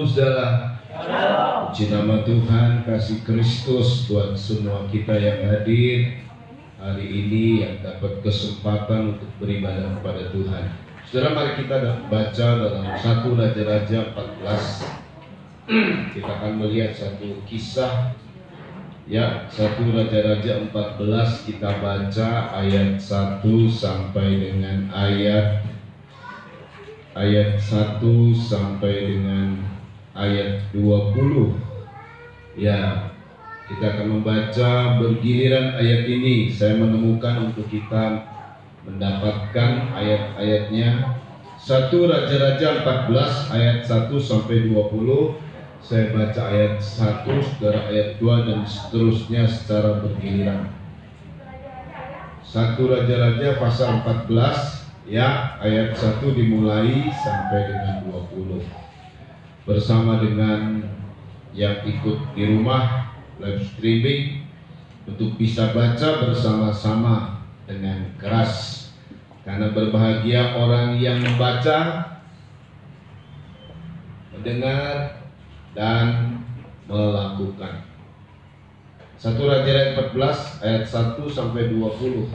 Shalom saudara. Puji nama Tuhan, kasih Kristus buat semua kita yang hadir hari ini, yang dapat kesempatan untuk beribadah kepada Tuhan. Saudara, mari kita baca dalam 1 Raja-Raja 14. Kita akan melihat satu kisah, ya, 1 Raja-Raja 14. Kita baca ayat 1 sampai dengan ayat 1 sampai dengan ayat 20. Ya, kita akan membaca bergiliran ayat ini. Saya menemukan untuk kita mendapatkan ayat-ayatnya. 1 Raja-Raja 14 ayat 1 sampai 20. Saya baca ayat 1, saudara ayat 2, dan seterusnya secara bergiliran. 1 Raja-Raja pasal 14, ya, ayat 1 dimulai sampai dengan 20. Bersama dengan yang ikut di rumah live streaming, untuk bisa baca bersama-sama dengan keras, karena berbahagia orang yang membaca, mendengar, dan melakukan. 1 Raja-Raja 14 ayat 1 sampai 20.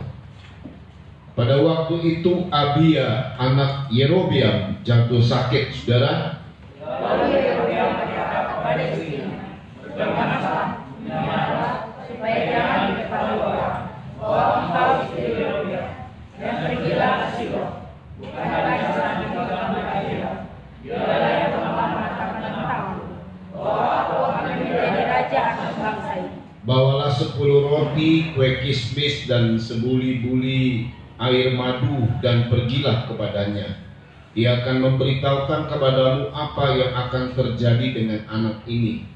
Pada waktu itu Abia anak Yerobeam jatuh sakit, saudara. Lalu Yerobeam berkata kepada istrinya, "Berjanganlah, supaya jangan diketahui orang bahwa engkau istri Yerobeam, dan pergilah ke Silo. Bukanlah jalan di dalam Ahia, dialah yang telah mengatakan tentangku, bahwa aku akan menjadi raja atas bangsa ini. Bawalah 10 roti, kue kismis, dan sebuli-buli air madu, dan pergilah kepadanya. Dia akan memberitahukan kepadamu apa yang akan terjadi dengan anak ini."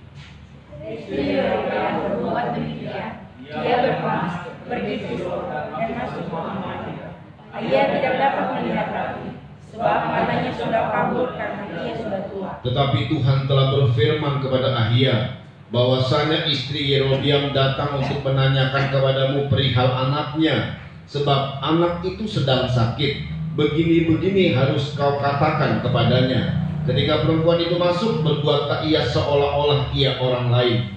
Istri Yerobeam berbuat demikian. Dia berpanas, pergi ke Silo, dan masuk ke rumahnya. Ia tidak dapat melihat lagi, sebab matanya sudah kabur karena ia sudah tua. Tetapi Tuhan telah berfirman kepada Ahia, bahwasanya istri Yerobeam datang untuk menanyakan kepadamu perihal anaknya, sebab anak itu sedang sakit. Begini-begini harus kau katakan kepadanya. Ketika perempuan itu masuk, berbuatlah ia seolah-olah ia orang lain.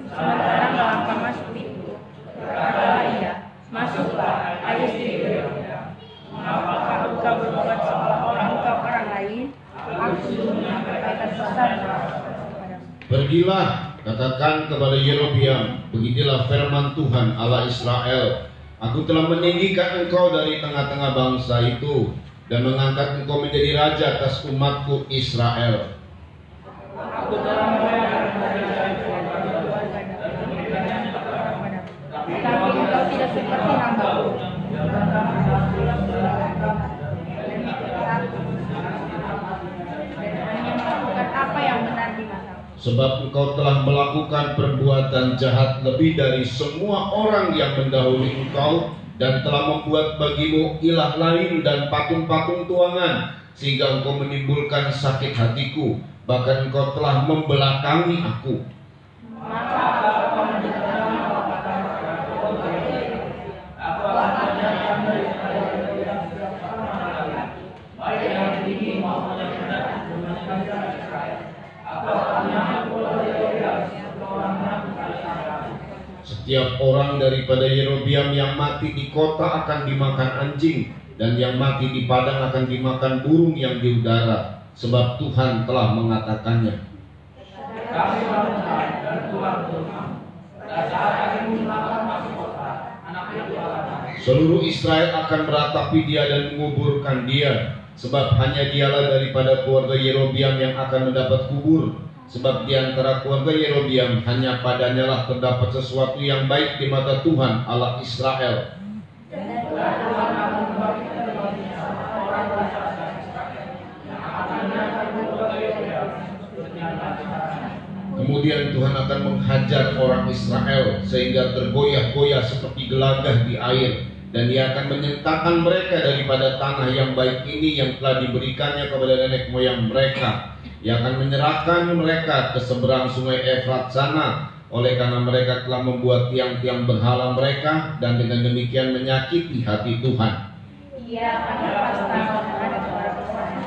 Sementara melangkah masuk pintu, berkatalah ia, "Masuklah, hai istri Yerobeam. Mengapakah engkau berbuat seolah-olah engkau orang lain? Aku sesungguhnya berkata sesat kepadamu." Pergilah, katakan kepada Yerobeam, beginilah firman Tuhan Allah Israel, aku telah meninggikan engkau dari tengah-tengah bangsa itu, dan mengangkat engkau menjadi raja atas umatku Israel. Aku telah mengeluarkan dari tapi engkau tidak seperti hambaku. Dan hanya melakukan apa yang benar di matamu. Sebab engkau telah melakukan perbuatan jahat lebih dari semua orang yang mendahului engkau, dan telah membuat bagimu ilah lain dan patung-patung tuangan, sehingga engkau menimbulkan sakit hatiku, bahkan engkau telah membelakangi aku. Maka aku menjadikan Setiap orang daripada Yerobeam yang mati di kota akan dimakan anjing, dan yang mati di padang akan dimakan burung yang di udara, sebab Tuhan telah mengatakannya. Seluruh Israel akan meratapi dia dan menguburkan dia, sebab hanya dialah daripada keluarga Yerobeam yang akan mendapat kubur. Sebab di antara keluarga Yerobeam hanya padanya lah terdapat sesuatu yang baik di mata Tuhan Allah Israel. Kemudian Tuhan akan menghajar orang Israel sehingga tergoyah-goyah seperti gelagah di air, dan Dia akan menyentakan mereka daripada tanah yang baik ini yang telah diberikannya kepada nenek moyang mereka. Ia akan menyerahkan mereka ke seberang sungai Efrat sana, oleh karena mereka telah membuat tiang-tiang berhala mereka, dan dengan demikian menyakiti hati Tuhan. Ia akan lepas tangan terhadap orang-orang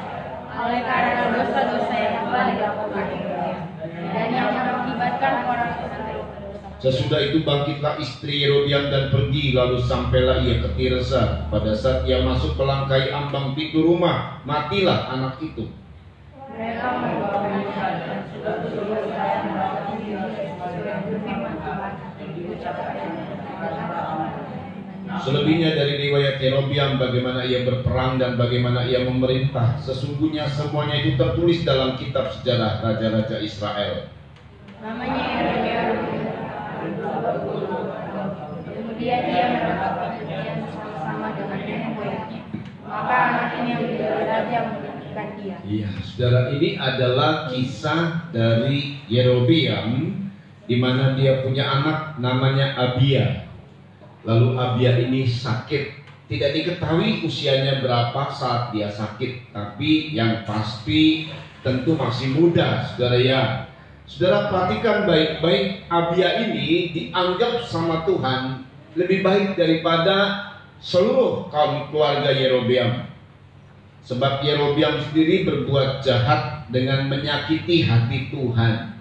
oleh karena dosa-dosa yang telah dilakukan dan yang mengakibatkan orang tersebut. Sesudah itu bangkitlah istri Yerobiam dan pergi, lalu sampailah ia ke Tirsa. Pada saat ia masuk melangkahi ambang pintu rumah, matilah anak itu. Mereka membawa dan sudah berdoa dan berkata firman Tuhan yang diucapkan. Selebihnya dari riwayat Yerobiam, bagaimana ia berperang dan bagaimana ia memerintah, sesungguhnya semuanya itu tertulis dalam kitab sejarah raja-raja Israel. Namanya Yerobiam. Kemudian ia mendapat perhatian bersama-sama dengan nenek moyangnya. Maka anak ini yang menjadi raja menggantikan dia. Iya, saudara, ini adalah kisah dari Yerobiam, di mana dia punya anak namanya Abia. Lalu Abia ini sakit. Tidak diketahui usianya berapa saat dia sakit, tapi yang pasti tentu masih muda, saudara ya. Saudara perhatikan baik-baik, Abia ini dianggap sama Tuhan lebih baik daripada seluruh kaum keluarga Yerobiam. Sebab Yerobiam sendiri berbuat jahat dengan menyakiti hati Tuhan.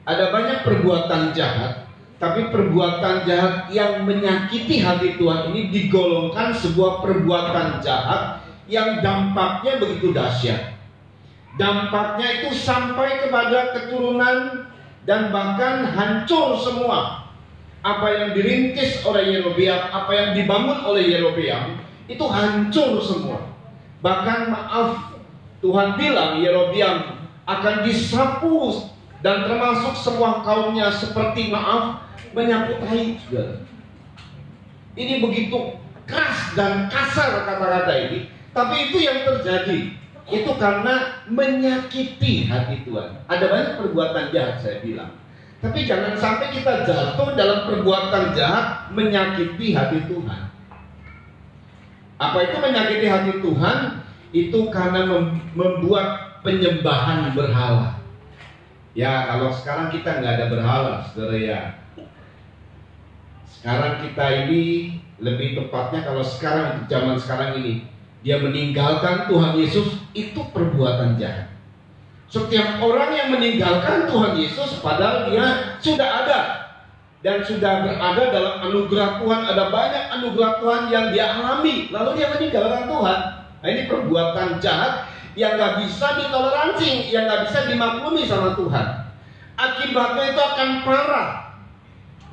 Ada banyak perbuatan jahat, tapi perbuatan jahat yang menyakiti hati Tuhan ini digolongkan sebuah perbuatan jahat yang dampaknya begitu dahsyat. Dampaknya itu sampai kepada keturunan dan bahkan hancur semua. Apa yang dirintis oleh Yerobiam, apa yang dibangun oleh Yerobiam, itu hancur semua. Bahkan maaf, Tuhan bilang Yerobiam akan disapu dan termasuk semua kaumnya seperti maaf menyapu tai. Ini begitu keras dan kasar kata-kata ini, tapi itu yang terjadi. Itu karena menyakiti hati Tuhan. Ada banyak perbuatan jahat saya bilang, tapi jangan sampai kita jatuh dalam perbuatan jahat menyakiti hati Tuhan. Apa itu menyakiti hati Tuhan? Itu karena membuat penyembahan berhala. Ya, kalau sekarang kita nggak ada berhala, saudara ya. Sekarang kita ini, lebih tepatnya kalau sekarang, untuk zaman sekarang ini, dia meninggalkan Tuhan Yesus, itu perbuatan jahat. Setiap orang yang meninggalkan Tuhan Yesus padahal dia sudah ada dan sudah berada dalam anugerah Tuhan, ada banyak anugerah Tuhan yang dia alami, lalu dia meninggalkan Tuhan. Nah, ini perbuatan jahat yang gak bisa ditoleransi, yang gak bisa dimaklumi sama Tuhan. Akibatnya itu akan parah.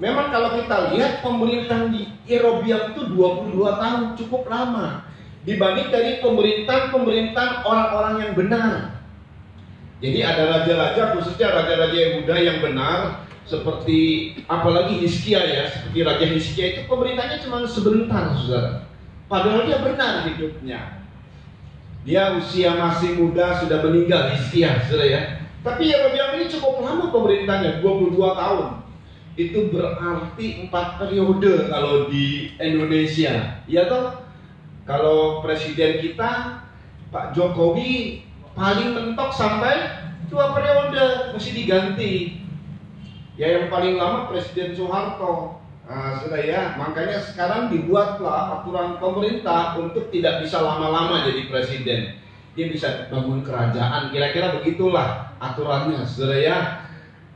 Memang kalau kita lihat pemerintahan di Yerobiam itu 22 tahun, cukup lama dibanding dari pemerintahan orang-orang yang benar. Jadi ada raja-raja, khususnya raja-raja Yehuda yang benar, seperti apalagi Hizkia ya, seperti Raja Hizkia itu pemerintahnya cuma sebentar, saudara. Padahal dia benar hidupnya. Dia usia masih muda sudah meninggal, Hizkia, saudara ya. Tapi Yerobiam ini cukup lama pemerintahnya, 22 tahun. Itu berarti 4 periode kalau di Indonesia. Ya toh? Kalau presiden kita Pak Jokowi paling mentok sampai 2 periode, mesti diganti. Ya yang paling lama Presiden Soeharto. Nah, sudah ya, makanya sekarang dibuatlah aturan pemerintah untuk tidak bisa lama-lama jadi presiden. Dia bisa bangun kerajaan, kira-kira begitulah aturannya, saudara ya.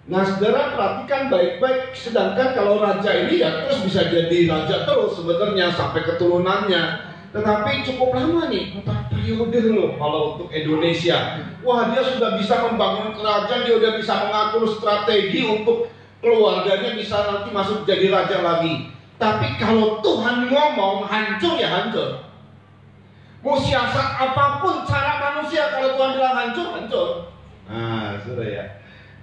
Nah, saudara perhatikan baik-baik. Sedangkan kalau raja ini ya terus bisa jadi raja terus sebenarnya sampai keturunannya. Tetapi cukup lama nih, 4 periode loh kalau untuk Indonesia. Wah, dia sudah bisa membangun kerajaan, dia sudah bisa mengatur strategi untuk keluarganya bisa nanti masuk jadi raja lagi. Tapi kalau Tuhan ngomong hancur ya hancur. Mau siasat apapun cara manusia, kalau Tuhan bilang hancur, hancur. Nah, saudara ya.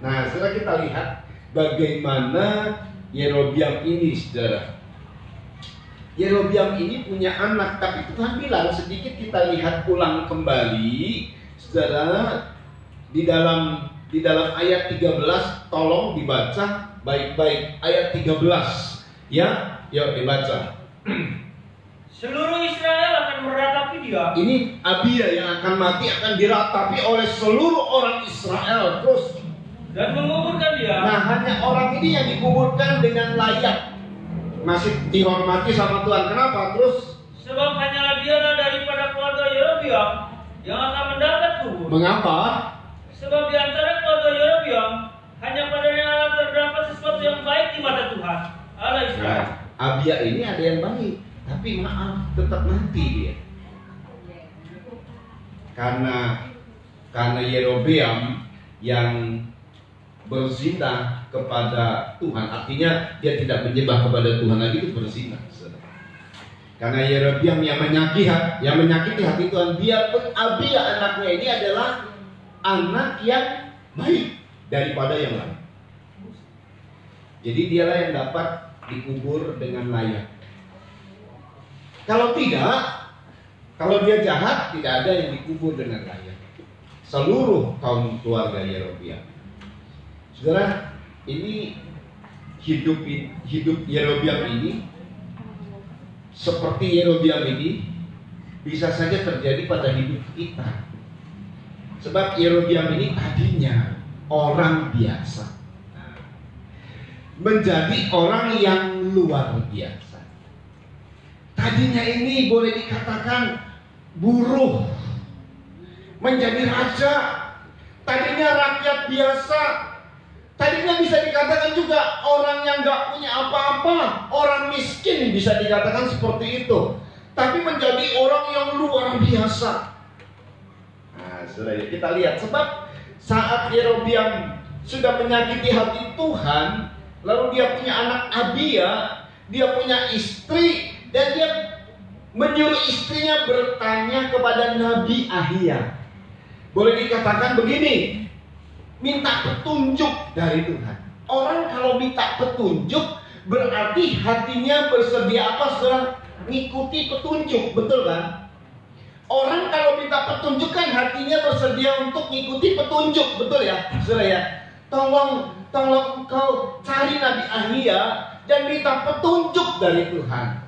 Nah, saudara kita lihat bagaimana Yerobiam ini, saudara. Yerobiam ini punya anak, tapi Tuhan bilang sedikit kita lihat ulang kembali, saudara, di dalam ayat 13, tolong dibaca baik-baik ayat 13. Ya, yuk dibaca. Seluruh Israel akan meratapi dia. Ini Abia yang akan mati, akan diratapi oleh seluruh orang Israel terus. Dan menguburkan dia. Nah, hanya orang ini yang dikuburkan dengan layak, masih dihormati sama Tuhan. Kenapa? Terus Sebab hanyalah dialah daripada keluarga Yerobeam yang akan mendapat kubur. Mengapa? Sebab di antara keluarga Yerobeam hanya padanya Allah terdapat sesuatu yang baik di mata Tuhan Allah Israel. Abia ini ada yang baik, tapi maaf tetap mati dia. Karena Yerobeam yang berzina kepada Tuhan, artinya dia tidak menyembah kepada Tuhan lagi, itu berzina. Karena Yerobeam yang menyakiti hati Tuhan, dia pun Abia anaknya ini adalah anak yang baik daripada yang lain. Jadi dialah yang dapat dikubur dengan layak. Kalau tidak, kalau dia jahat, tidak ada yang dikubur dengan layak. Seluruh kaum keluarga Yerobeam. Saudara, ini hidup Yerobeam ini, seperti Yerobeam ini, bisa saja terjadi pada hidup kita. Sebab Yerobeam ini tadinya orang biasa, menjadi orang yang luar biasa. Tadinya ini boleh dikatakan buruh, menjadi raja. Tadinya rakyat biasa. Tadinya bisa dikatakan juga orang yang gak punya apa-apa, orang miskin, bisa dikatakan seperti itu. Tapi menjadi orang yang luar biasa. Nah, saudara, kita lihat, sebab saat Yerobeam sudah menyakiti hati Tuhan, lalu dia punya anak Abia, dia punya istri, dan dia menyuruh istrinya bertanya kepada Nabi Ahia. Boleh dikatakan begini, minta petunjuk dari Tuhan. Orang kalau minta petunjuk berarti hatinya bersedia apa, saudara? Ngikuti petunjuk, betul kan? Orang kalau minta petunjuk kan hatinya bersedia untuk ngikuti petunjuk, betul ya, saudara ya? Tolong engkau cari Nabi Ahia dan minta petunjuk dari Tuhan.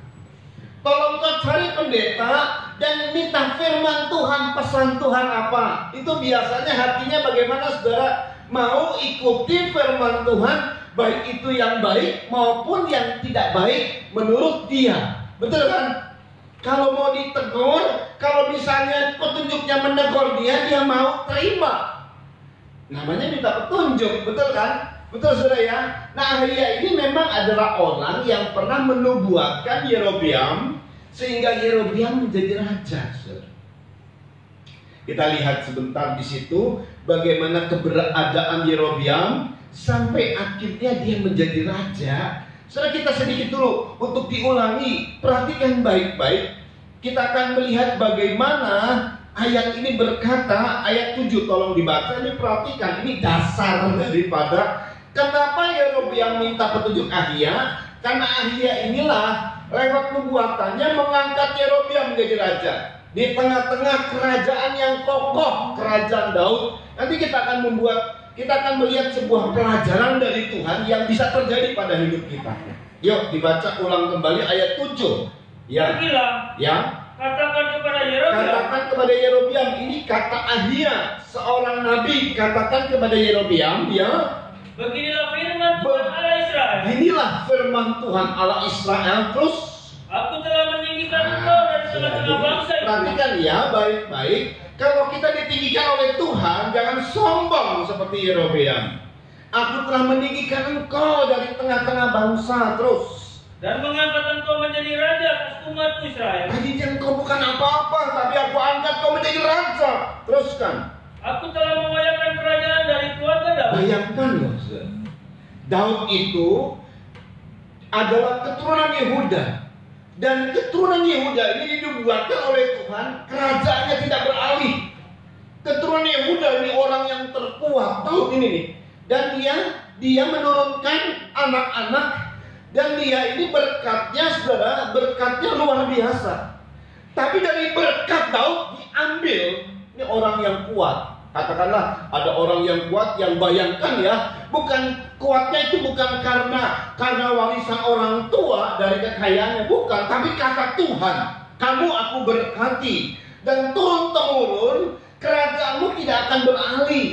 Tolong engkau cari pendeta dan minta firman Tuhan, pesan Tuhan apa. Itu biasanya hatinya bagaimana, saudara? Mau ikuti firman Tuhan, baik itu yang baik maupun yang tidak baik menurut dia. Betul kan? Kalau mau ditegur, kalau misalnya petunjuknya menegur dia mau terima. Namanya minta petunjuk, betul kan? Betul, saudara ya? Nah, Ahia ini memang adalah orang yang pernah menubuatkan Yerobeam sehingga Yerobeam menjadi raja, saudara. Kita lihat sebentar di situ bagaimana keberadaan Yerobeam sampai akhirnya dia menjadi raja. Saudara, kita sedikit dulu untuk diulangi, perhatikan baik-baik. Kita akan melihat bagaimana ayat ini berkata, ayat 7 tolong dibaca, ini perhatikan, ini dasar daripada kenapa Yerobeam minta petunjuk Ahia. Karena Ahia inilah lewat nubuatannya mengangkat Yerobeam menjadi raja di tengah-tengah kerajaan yang kokoh, kerajaan Daud. Nanti kita akan melihat sebuah pelajaran dari Tuhan yang bisa terjadi pada hidup kita. Yuk dibaca ulang kembali ayat 7. Ya. Ya. Katakan kepada Yerobeam. Ini kata Ahia, seorang nabi, katakan kepada Yerobeam, ya. Beginilah firman Tuhan Allah Israel. Inilah firman Tuhan Allah Israel. Terus, aku telah meninggikan engkau dari tengah-tengah bangsa itu. Perhatikan ya, baik-baik. Kalau kita ditinggikan oleh Tuhan, jangan sombong seperti Yerobeam. Aku telah meninggikan engkau dari tengah-tengah bangsa. Terus, dan mengangkat engkau menjadi raja atas umatku Israel. tadinya engkau bukan apa-apa, tapi aku angkat kau menjadi raja. Teruskan. Aku telah memuliakan kerajaan dari keluarga Daud. Bayangkan loh, Daud itu adalah keturunan Yehuda. Dan keturunan Yehuda ini dibuatkan oleh Tuhan, kerajaannya tidak beralih. Keturunan Yehuda ini orang yang terkuat, Daud ini nih. Dan dia menurunkan anak-anak. Dan dia ini berkatnya, saudara, berkatnya luar biasa. Tapi dari berkat Daud diambil, ini orang yang kuat. Katakanlah ada orang yang kuat yang bayangkan ya, bukan kuatnya itu bukan karena warisan orang tua dari kekayaannya, bukan, tapi kata Tuhan, kamu aku berkati dan turun temurun kerajaanmu tidak akan beralih.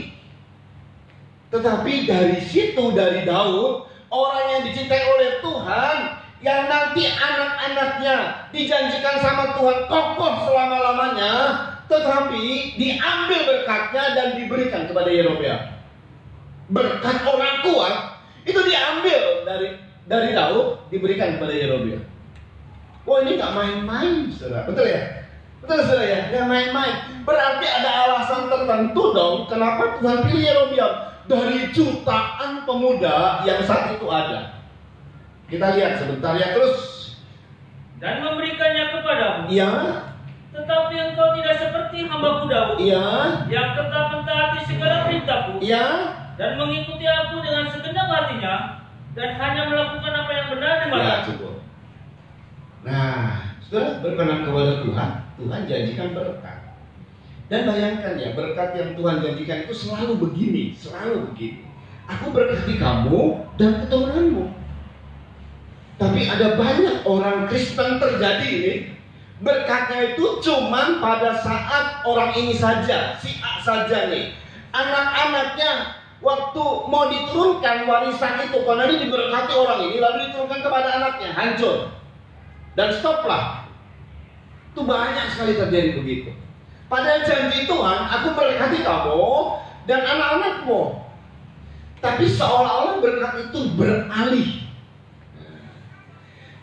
Tetapi dari situ, dari Daud, orang yang dicintai oleh Tuhan, yang nanti anak-anaknya dijanjikan sama Tuhan kokoh selama-lamanya, tetapi diambil berkatnya dan diberikan kepada Yerobeam. Berkat orang kuat itu diambil dari Daud, diberikan kepada Yerobeam. Wah, ini nggak main-main, saudara. Betul ya? Betul, saudara ya? Nggak main-main. Berarti ada alasan tertentu dong kenapa Tuhan pilih Yerobeam dari jutaan pemuda yang saat itu ada. Kita lihat sebentar ya, terus. Dan memberikannya kepadamu. Iya. Tetapi engkau tidak seperti hambaku Daud. Iya. Yang tetap mentaati segala perintahku. Iya. Dan mengikuti aku dengan segenap hatinya. Dan hanya melakukan apa yang benar di Ya, mata. cukup. Nah, saudara, berkenan kepada Tuhan, Tuhan janjikan berkat. Dan bayangkan ya, berkat yang Tuhan janjikan itu selalu begini, selalu begini. Aku berkati kamu dan keturunanmu. Tapi ada banyak orang Kristen terjadi ini, berkatnya itu cuman pada saat orang ini saja, si A saja nih. Anak-anaknya waktu mau diturunkan warisan itu, karena ini diberkati orang ini, lalu diturunkan kepada anaknya, hancur. Dan stoplah. Itu banyak sekali terjadi begitu. Padahal janji Tuhan, aku berkati kamu dan anak-anakmu. Tapi seolah-olah berkat itu beralih.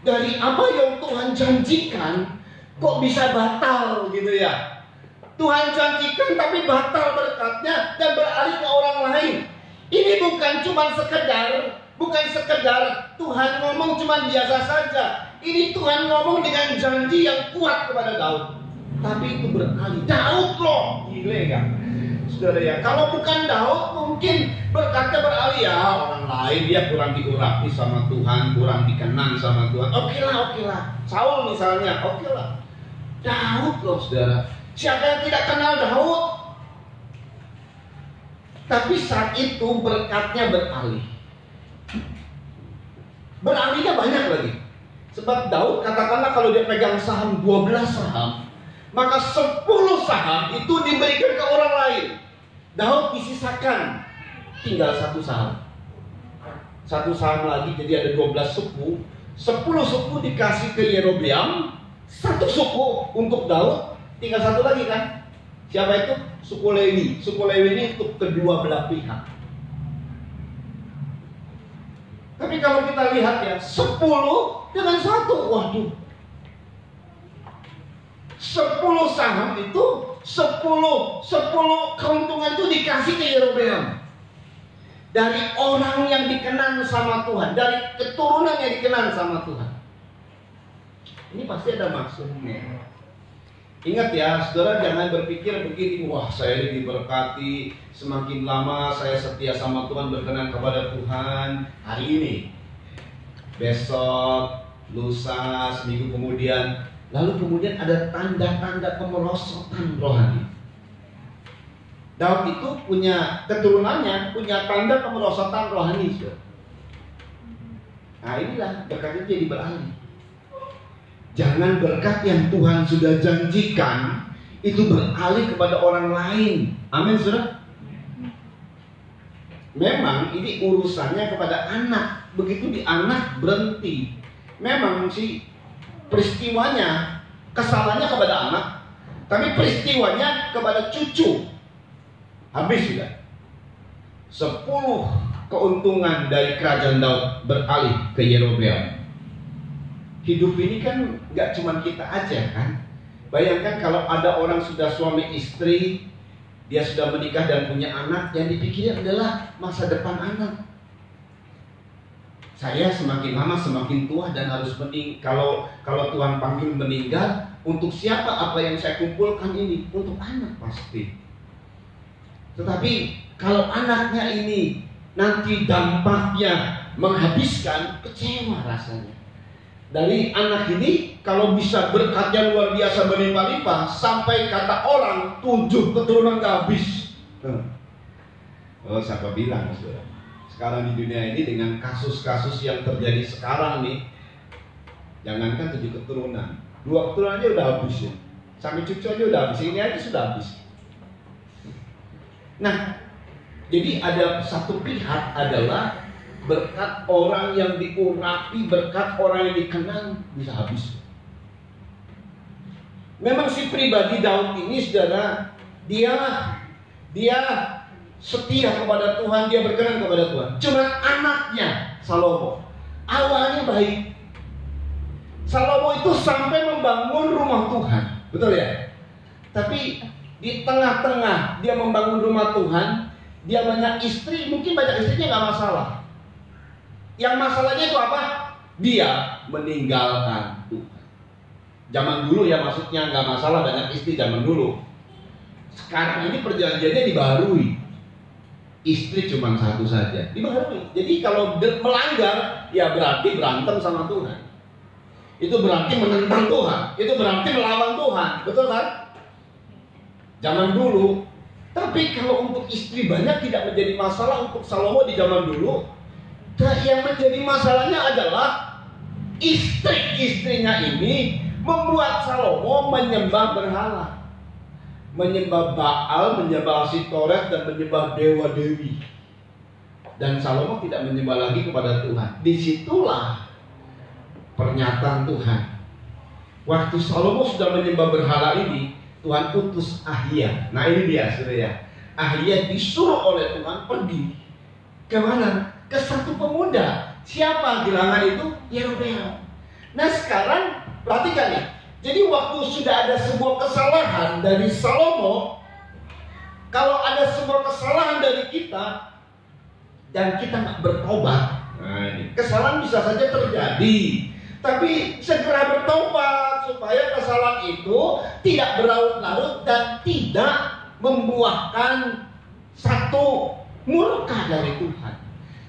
Dari apa yang Tuhan janjikan, kok bisa batal gitu ya? Tuhan janjikan tapi batal berkatnya dan beralih ke orang lain. Ini bukan sekedar Tuhan ngomong cuma biasa saja. Ini Tuhan ngomong dengan janji yang kuat kepada Daud. Tapi itu beralih. Daud loh, gile enggak? Saudara ya, kalau bukan Daud mungkin berkatnya beralih ya, orang lain dia kurang diurapi sama Tuhan, kurang dikenang sama Tuhan. Oke lah. Saul misalnya, oke lah. Daud loh, saudara. Siapa yang tidak kenal Daud? Tapi saat itu berkatnya beralih. Beralihnya banyak lagi. Sebab Daud katakanlah kalau dia pegang saham 12 saham, maka 10 saham itu diberikan ke orang lain. Daud disisakan tinggal 1 saham. 1 saham lagi, jadi ada 12 suku. 10 suku dikasih ke Yerobeam, 1 suku untuk Daud, tinggal 1 lagi kan? Siapa itu? Suku Lewi. Suku Lewi ini untuk kedua belah pihak. Tapi kalau kita lihat ya, 10 dengan 1, waduh. 10 saham itu 10 keuntungan itu dikasih ke Yerobeam. Dari orang yang dikenal sama Tuhan, dari keturunan yang dikenal sama Tuhan. Ini pasti ada maksudnya. Ingat ya, saudara, jangan berpikir begini, wah saya diberkati, semakin lama saya setia sama Tuhan, berkenan kepada Tuhan hari ini, besok, lusa, seminggu kemudian, lalu kemudian ada tanda-tanda kemerosotan rohani. Daud itu punya keturunannya, punya tanda kemerosotan rohani. Nah inilah berkat itu jadi beralih. Jangan berkat yang Tuhan sudah janjikan itu beralih kepada orang lain. Amin, saudara. Memang ini urusannya kepada anak. Begitu di anak berhenti. Memang sih peristiwanya, kesalahannya kepada anak, tapi peristiwanya kepada cucu. Habis sudah. 10 keuntungan dari kerajaan Daud beralih ke Yerobeam. Hidup ini kan gak cuma kita aja kan. Bayangkan kalau ada orang sudah suami istri, dia sudah menikah dan punya anak, yang dipikirnya adalah masa depan anak. Saya semakin lama semakin tua dan harus kalau Tuhan panggil meninggal, untuk siapa apa yang saya kumpulkan ini? Untuk anak pasti. Tetapi kalau anaknya ini nanti dampaknya menghabiskan, kecewa rasanya. Dari anak ini kalau bisa berkatnya luar biasa berlimpah-limpah, sampai kata orang 7 keturunan gak habis. Oh, siapa bilang, saudara? Sekarang di dunia ini dengan kasus-kasus yang terjadi sekarang nih, jangankan 7 keturunan, 2 keturunan aja udah habis ya. Sampai cucu aja udah habis, ini aja sudah habis. Nah, jadi ada satu pihak adalah berkat orang yang diurapi, berkat orang yang dikenal bisa habis. Memang si pribadi Daud ini, saudara, dia setia kepada Tuhan, dia berkenan kepada Tuhan. Cuma anaknya Salomo awalnya baik. Salomo itu sampai membangun rumah Tuhan, betul ya? Tapi di tengah-tengah dia membangun rumah Tuhan, dia banyak istri, mungkin banyak istrinya nggak masalah. Yang masalahnya itu apa? Dia meninggalkan Tuhan. Zaman dulu ya, maksudnya nggak masalah banyak istri zaman dulu. Sekarang ini perjanjiannya dibaharui. Istri cuma satu saja, dibaharui. Jadi kalau melanggar, ya berarti berantem sama Tuhan. Itu berarti menentang Tuhan. Itu berarti melawan Tuhan, betul kan? Zaman dulu. Tapi kalau untuk istri banyak tidak menjadi masalah untuk Salomo di zaman dulu. Yang menjadi masalahnya adalah istri-istrinya ini membuat Salomo menyembah berhala, menyembah Baal, menyembah Asitoret, dan menyembah dewa-dewi. Dan Salomo tidak menyembah lagi kepada Tuhan. Disitulah pernyataan Tuhan. Waktu Salomo sudah menyembah berhala ini, Tuhan utus Ahia. Nah ini dia, saudara ya. Ahia disuruh oleh Tuhan pergi ke mana? Ke satu pemuda. Siapa gerangan itu? Yerobeam. Nah sekarang perhatikan nih. Jadi waktu sudah ada sebuah kesalahan dari Salomo, kalau ada sebuah kesalahan dari kita dan kita nggak bertobat, nah ini kesalahan bisa saja terjadi. Tapi segera bertobat supaya kesalahan itu tidak berlarut-larut dan tidak membuahkan satu murka dari Tuhan.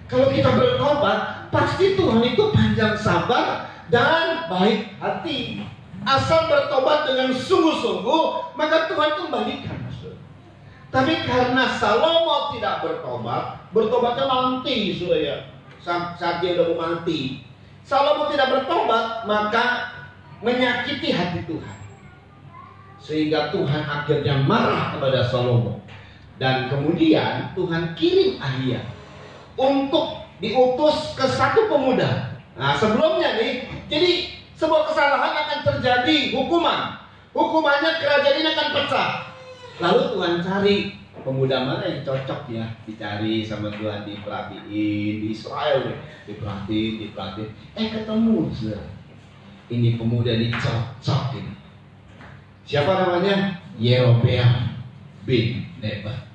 Kalau kita bertobat, pasti Tuhan itu panjang sabar dan baik hati. Asal bertobat dengan sungguh-sungguh, maka Tuhan kembalikan. Tapi karena Salomo tidak bertobat, bertobatnya nanti, saudara, saat dia udah mau mati. Salomo tidak bertobat, maka menyakiti hati Tuhan. Sehingga Tuhan akhirnya marah kepada Salomo. Dan kemudian Tuhan kirim Ahia untuk diutus ke satu pemuda. Nah sebelumnya nih, jadi sebuah kesalahan akan terjadi hukuman. Hukumannya kerajaan ini akan pecah. Lalu Tuhan cari pemuda mana yang cocok ya, dicari sama Tuhan, diperhatiin di Israel nih, diperhatiin. Ketemu, saudara. Ini pemuda ini cocok ini. Siapa namanya? Yerobeam bin Nebat.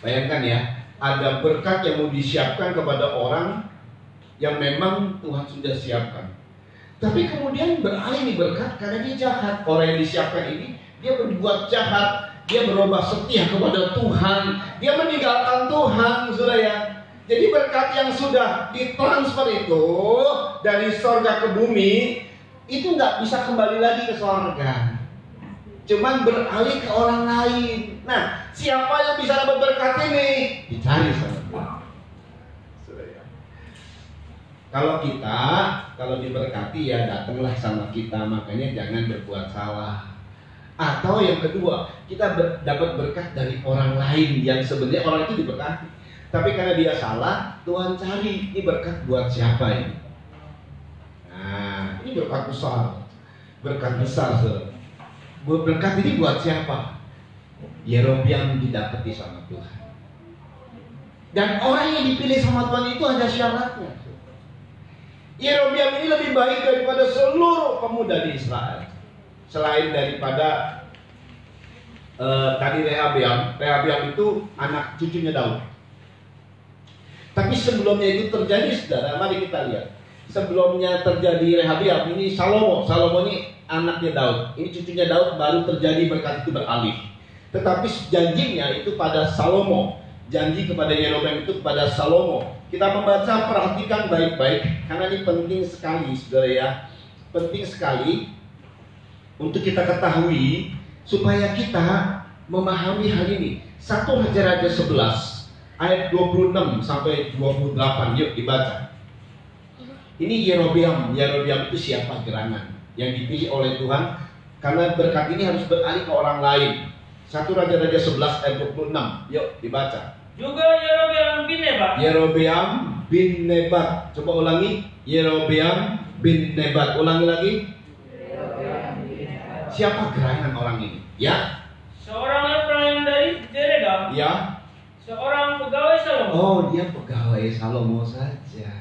Bayangkan ya, ada berkat yang mau disiapkan kepada orang yang memang Tuhan sudah siapkan. Tapi kemudian beralih nih berkat karena dia jahat. Orang yang disiapkan ini, dia berbuat jahat. Dia berubah setia kepada Tuhan. Dia meninggalkan Tuhan, saudara ya. Jadi berkat yang sudah ditransfer itu dari sorga ke bumi, itu nggak bisa kembali lagi ke sorga. Cuman beralih ke orang lain. Nah, siapa yang bisa dapat berkat ini? Dicari sama Tuhan. Kalau diberkati ya datanglah sama kita. Makanya jangan berbuat salah. Atau yang kedua, kita dapat berkat dari orang lain yang sebenarnya orang itu diberkati. Tapi karena dia salah, Tuhan cari ini berkat buat siapa ini? Nah, ini berkat besar. Berkat besar, saudara. Berkat ini buat siapa? Yerobeam didapati sama Tuhan. Dan orang yang dipilih sama Tuhan itu ada syaratnya. Yerobeam ini lebih baik daripada seluruh pemuda di Israel. Selain daripada tadi Rehabeam. Rehabeam itu anak cucunya Daud. Tapi sebelumnya itu terjadi, saudara, mari kita lihat. Sebelumnya terjadi Rehabeam, ini Salomo. Salomo ini anaknya Daud. Ini cucunya Daud, baru terjadi berkat itu beralih. Tetapi janjinya itu pada Salomo. Janji kepada Yerobeam itu kepada Salomo. Kita membaca, perhatikan baik-baik, karena ini penting sekali, saudara ya. Penting sekali untuk kita ketahui, supaya kita memahami hal ini. 1 Raja-Raja 11 ayat 26 sampai 28, yuk dibaca. Ini Yerobeam. Yerobeam itu siapa? Gerangan yang dipilih oleh Tuhan, karena berkat ini harus beralih ke orang lain. 1 Raja-Raja 11 ayat 26, yuk dibaca. Juga Yerobeam bin Nebat. Yerobeam bin Nebat. Coba ulangi. Yerobeam bin Nebat. Ulangi lagi. Siapa gerangan orang ini? Ya. Seorang Efraim dari Jeredam. Ya. Seorang pegawai Salomo. Oh, dia pegawai Salomo saja.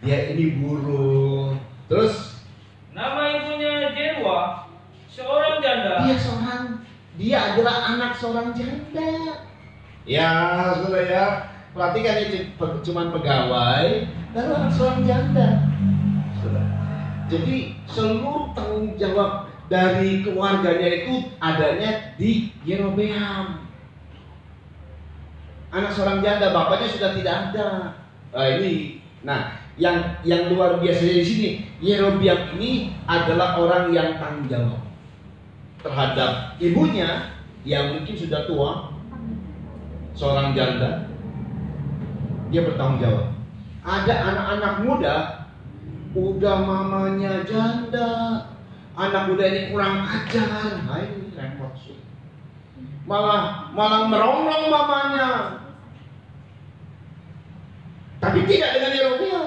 Dia ini buruh. Terus Nama ibunya Jerua, seorang janda. dia adalah anak seorang janda. Ya, saudara ya. Perhatikan ini cuma pegawai lalu anak seorang janda. Saudara. Jadi seluruh tanggung jawab dari keluarganya itu adanya di Yerobeam. Anak seorang janda, bapaknya sudah tidak ada. Yang luar biasa di sini, Yerobeam ini adalah orang yang tanggung jawab terhadap ibunya yang mungkin sudah tua, seorang janda. Dia bertanggung jawab. Ada anak-anak muda, udah mamanya janda, anak muda ini kurang ajar, ini repot sih. Malah merongrong mamanya. Tapi tidak dengan Yerobeam.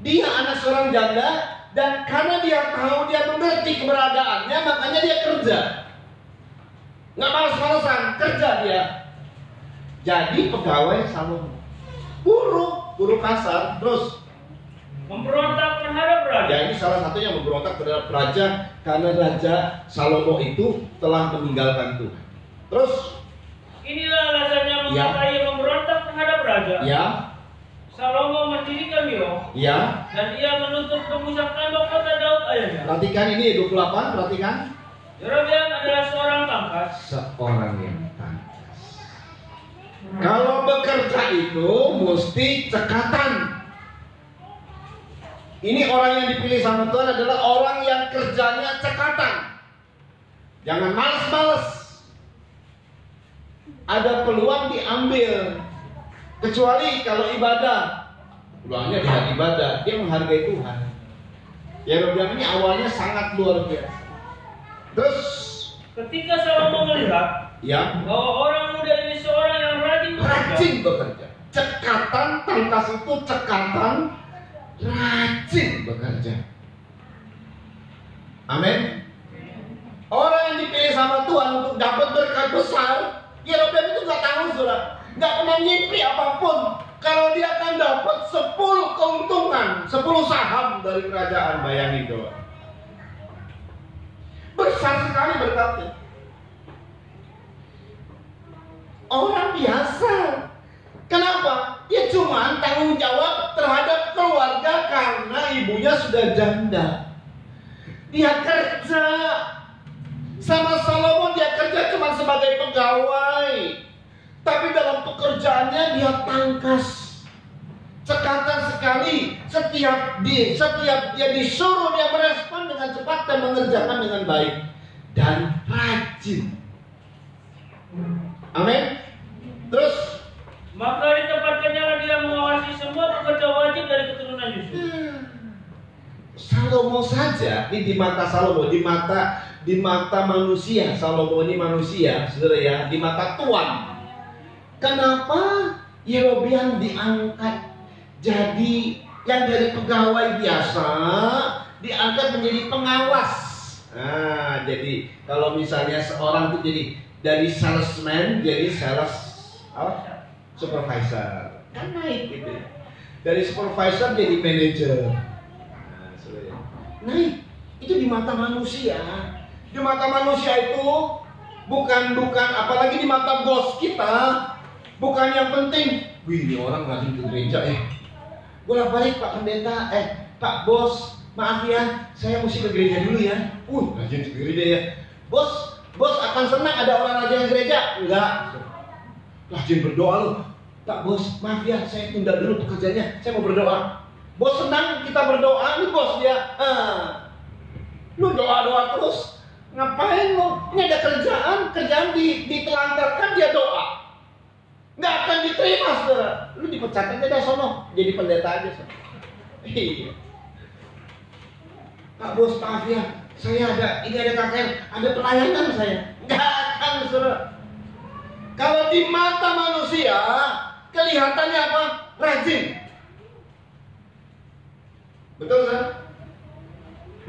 Dia anak seorang janda, dan karena dia tahu, dia mengerti keberadaannya, makanya dia kerja. Nggak malas-malasan, kerja dia. Jadi pegawai Salomo. Buruh kasar, terus memberontak terhadap raja. Ya, ini salah satunya memberontak terhadap raja, karena Raja Salomo itu telah meninggalkan Tuhan. Terus inilah alasannya mengapa ia memberontak terhadap raja. Ya. Salomo mendirikan Milo. Ya. Dan ia menutup pemusat tembok kota Daud ayahnya. Perhatikan ini 28, perhatikan. Yerobeam adalah seorang tangkas. Seorang yang tangkas. Kalau bekerja itu mesti cekatan. Ini orang yang dipilih sama Tuhan adalah orang yang kerjanya cekatan. Jangan males-males. Ada peluang diambil. Kecuali kalau ibadah, peluangnya di hari ibadah, dia menghargai Tuhan. Yerobeam ini awalnya sangat luar biasa. Terus ketika Salomo melihat bahwa orang muda ini seorang yang rajin bekerja. Cekatan, tangkas itu cekatan, rajin bekerja. Amin. Orang yang dipilih sama Tuhan untuk dapat berkat besar, Yerobeam itu nggak tahu, saudara. Nggak pernah ngimpi apapun kalau dia akan dapat 10 keuntungan, 10 saham dari kerajaan. Bayangin coba. Besar sekali berkatnya. Orang biasa. Kenapa? Dia cuma tanggung jawab terhadap keluarga karena ibunya sudah janda. Dia kerja. Sama Salomo dia kerja cuma sebagai pegawai. Tapi dalam pekerjaannya dia tangkas, cekatan sekali. Setiap dia disuruh, dia merespon dengan cepat dan mengerjakan dengan baik dan rajin. Amin. Terus maka ditempatkannya dia mengawasi semua pekerja wajib dari keturunan Yusuf. Salomo saja ini di mata Salomo, di mata manusia, Salomo ini manusia, saudara ya, di mata Tuhan. Kenapa Yerobeam diangkat jadi yang dari pegawai biasa diangkat menjadi pengawas? Nah, jadi kalau misalnya seorang itu jadi dari salesman jadi supervisor, kan naik gitu. Dari supervisor jadi manager. Nah, naik. Itu di mata manusia. Di mata manusia itu bukan apalagi di mata bos kita. Bukan yang penting, wih ini orang rajin ke gereja bolak-balik Pak Pendeta, Pak Bos, maaf ya, saya mesti ke gereja dulu ya. Rajin ke gereja ya. Bos akan senang ada orang rajin ke gereja? Enggak. Rajin berdoa loh. Pak Bos, maaf ya, saya tunda dulu pekerjaannya, saya mau berdoa. Bos senang kita berdoa, nih bos dia. Lu doa terus, ngapain lo? Ini ada kerjaan ditelantarkan dia doa. Nggak akan diterima, saudara. Lu dipecat aja dah sono, jadi pendeta aja sono. Iya. Pak Bos, maaf ya, saya ada KKR, ada pelayanan saya. Nggak akan, saudara. Kalau di mata manusia kelihatannya apa? rajin. Betul kan?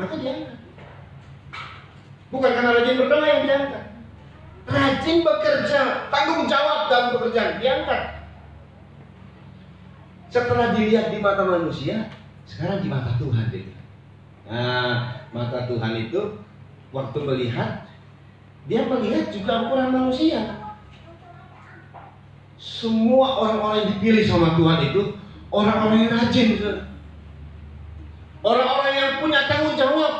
Maka diangkat. Bukan karena rajin berdoa yang diangkat. Rajin bekerja, tanggung jawab dalam pekerjaan, diangkat. Setelah dilihat di mata manusia, sekarang di mata Tuhan itu. Nah, mata Tuhan itu waktu melihat, dia melihat juga ukuran manusia. Semua orang-orang yang dipilih sama Tuhan itu orang-orang yang rajin, orang-orang yang punya tanggung jawab.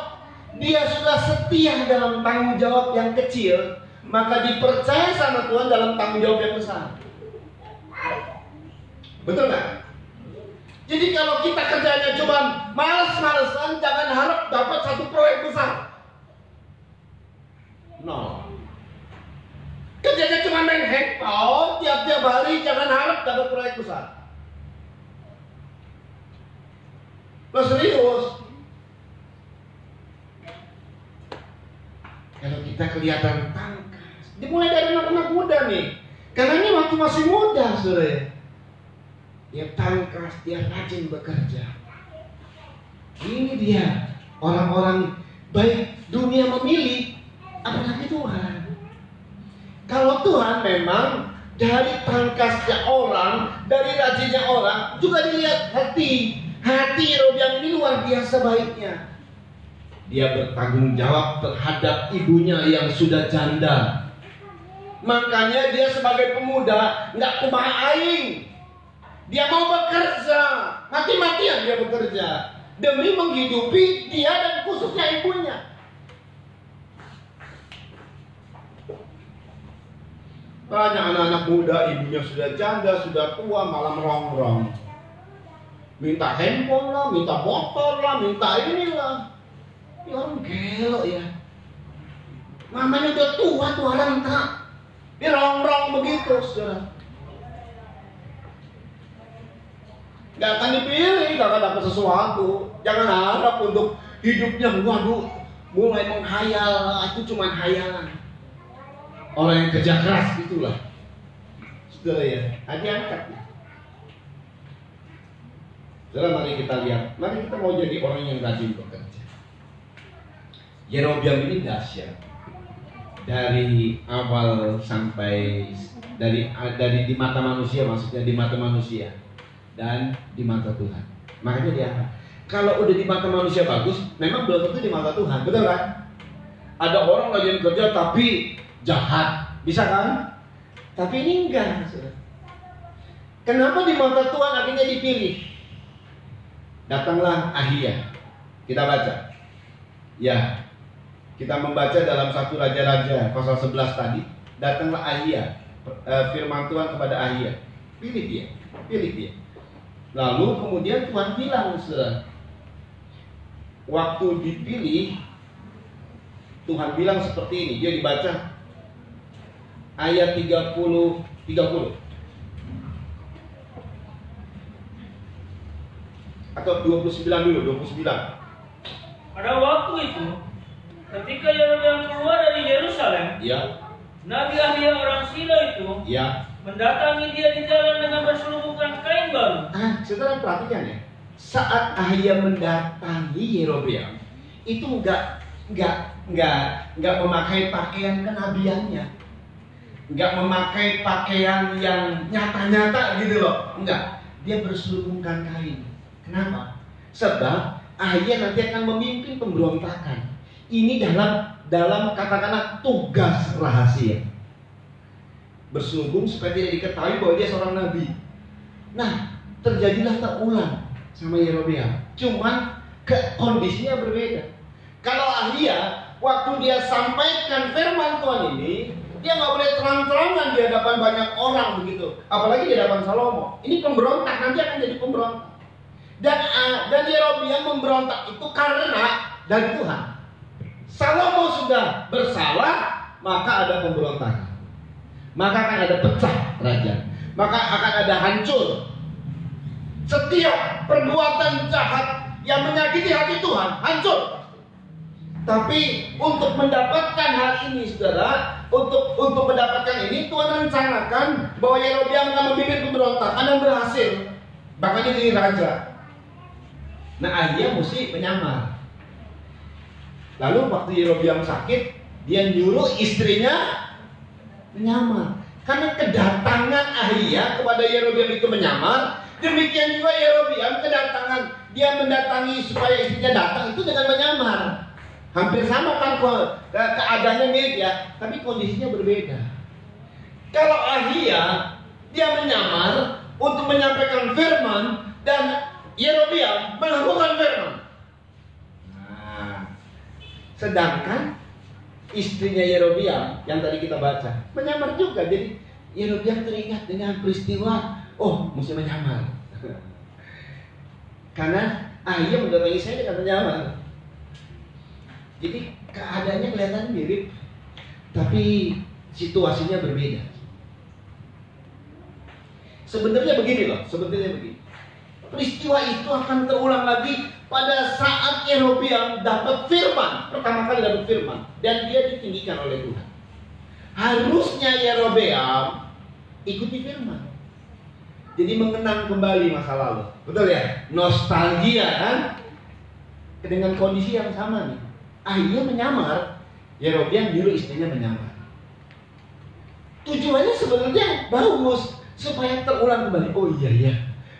Dia sudah setia dalam tanggung jawab yang kecil, maka dipercaya sama Tuhan dalam tanggung jawab yang besar. Betul nggak? Jadi kalau kita kerjanya cuma males-malesan, jangan harap dapat satu proyek besar. No. Kerjanya cuma main handphone tiap-tiap hari, jangan harap dapat proyek besar. Lo serius? Kalau kita kelihatan tangkas, dimulai dari anak-anak muda nih. Karena ini waktu masih muda, saudara. Dia tangkas, dia rajin bekerja. Ini dia orang-orang baik dunia memilih, apalagi Tuhan. Kalau Tuhan memang dari tangkasnya orang, dari rajinnya orang, juga dilihat hati. Hati Yerobeam ini luar biasa baiknya. Dia bertanggung jawab terhadap ibunya yang sudah janda. Makanya dia sebagai pemuda nggak kumaha aing. Dia mau bekerja, mati-matian dia bekerja demi menghidupi dia dan khususnya ibunya. Banyak anak-anak muda, ibunya sudah janda, sudah tua, malah merongrong. Minta handphone lah, minta motor lah, minta inilah. Ya orang gelo ya. Mamanya udah tua, tua renta. Dia rongrong begitu, saudara. Gak akan dipilih, gak akan dapat sesuatu. Jangan harap untuk hidupnya, waduh, mulai menghayal, itu cuma hayalan. Orang yang kerja keras itulah, saudara ya, angkat. Saudara, mari kita lihat, mari kita mau jadi orang yang rajin bekerja. Yerobeam ini dahsyat. Dari awal sampai dari di mata manusia, maksudnya di mata manusia dan di mata Tuhan. Makanya dia kalau udah di mata manusia bagus, memang belum tentu di mata Tuhan, betul kan? Ada orang rajin kerja tapi jahat, bisa kan? Tapi ini enggak. Kenapa di mata Tuhan akhirnya dipilih? Datanglah Ahia. Kita baca. Ya, kita membaca dalam 1 Raja-Raja pasal 11 tadi. Datanglah Ahia. Firman Tuhan kepada Ahia. Pilih dia, pilih dia. Lalu kemudian Tuhan bilang, saudara, waktu dipilih, Tuhan bilang seperti ini. Dia dibaca ayat 30. Atau 29 dulu, 29. Pada waktu itu, ketika Yerobeam keluar dari Yerusalem, Ya. Nabi Ahia orang Silo itu Ya. mendatangi dia di jalan dengan berselubungkan kain baru. Saudara perhatikan ya. Saat Ahia mendatangi Yerobeam, itu enggak memakai pakaian kenabiannya, enggak memakai pakaian yang nyata-nyata gitu loh, enggak. Dia berselubungkan kain. Kenapa? Sebab Ahia nanti akan memimpin pemberontakan. Ini dalam katakanlah tugas rahasia. Berselubung supaya tidak diketahui bahwa dia seorang nabi. Nah, terjadilah tak ulang sama Yerobeam. Cuman kondisinya berbeda. Kalau Ahia, waktu dia sampaikan firman Tuhan ini, dia nggak boleh terang-terangan di hadapan banyak orang begitu. Apalagi di hadapan Salomo. Ini pemberontak, nanti akan jadi pemberontak. Dan Yerobeam memberontak itu karena dari Tuhan. Salomo sudah bersalah, maka ada pemberontakan. Maka akan ada pecah kerajaan. Maka akan ada hancur. Setiap perbuatan jahat yang menyakiti hati Tuhan, hancur. Tapi untuk mendapatkan hal ini, saudara, untuk mendapatkan ini, Tuhan rencanakan bahwa Yerobeam akan memimpin pemberontakan dan berhasil. Makanya jadi raja. Nah, Ahia mesti menyamar. Lalu waktu Yerobeam sakit, dia nyuruh istrinya menyamar. Karena kedatangan Ahia kepada Yerobeam itu menyamar, demikian juga Yerobeam dia mendatangi supaya istrinya datang itu dengan menyamar. Hampir sama kan keadaannya mirip ya, tapi kondisinya berbeda. Kalau Ahia dia menyamar untuk menyampaikan firman dan Yerobeam melakukan firman. Nah, sedangkan istrinya Yerobeam yang tadi kita baca menyamar juga. Jadi Yerobeam teringat dengan peristiwa, oh mesti menyamar. Karena Ahia mendatangi saya dengan menyamar. Jadi keadaannya kelihatan mirip, tapi situasinya berbeda. Sebenarnya begini. Peristiwa itu akan terulang lagi pada saat Yerobeam dapat firman, pertama kali dapat firman, dan dia ditinggikan oleh Tuhan. Harusnya Yerobeam ikuti firman. Jadi mengenang kembali masa lalu. Betul ya? Nostalgia kan? Dengan kondisi yang sama nih. Ahia menyamar, Yerobeam nyuruh istrinya menyamar. Tujuannya sebenarnya bagus, supaya terulang kembali. Oh iya,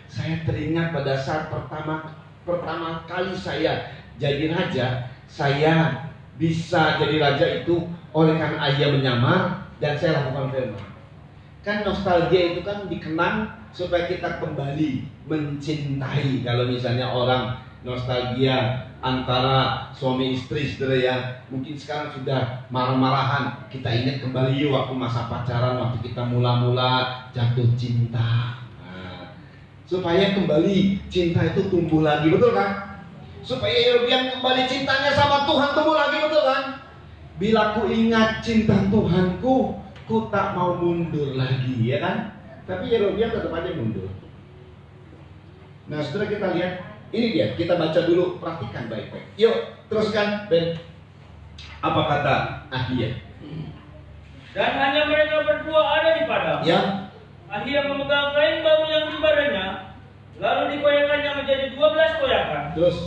saya teringat pada saat pertama kali saya jadi raja, saya bisa jadi raja itu oleh karena Ahia menyamar dan saya lakukan firman. Kan nostalgia itu kan dikenang supaya kita kembali mencintai. Kalau misalnya orang nostalgia antara suami istri, saudara ya, mungkin sekarang sudah marah-marahan, kita ingat kembali yuk waktu masa pacaran, waktu kita mula-mula jatuh cinta. Nah, supaya kembali cinta itu tumbuh lagi, betul kan? Supaya Yerobeam kembali cintanya sama Tuhan tumbuh lagi, betul kan? Bila ku ingat cinta Tuhanku, ku tak mau mundur lagi, ya kan? Tapi Yerobeam tetap aja mundur. Nah, setelah kita lihat, ini dia, kita baca dulu, perhatikan baik-baik. Yuk, teruskan, Ben. Apa kata Ahia? Dan hanya mereka berdua ada di padang. Ya. Ahia memegang kain bau yang di badannya, lalu dikoyakannya menjadi 12 koyakan. Terus?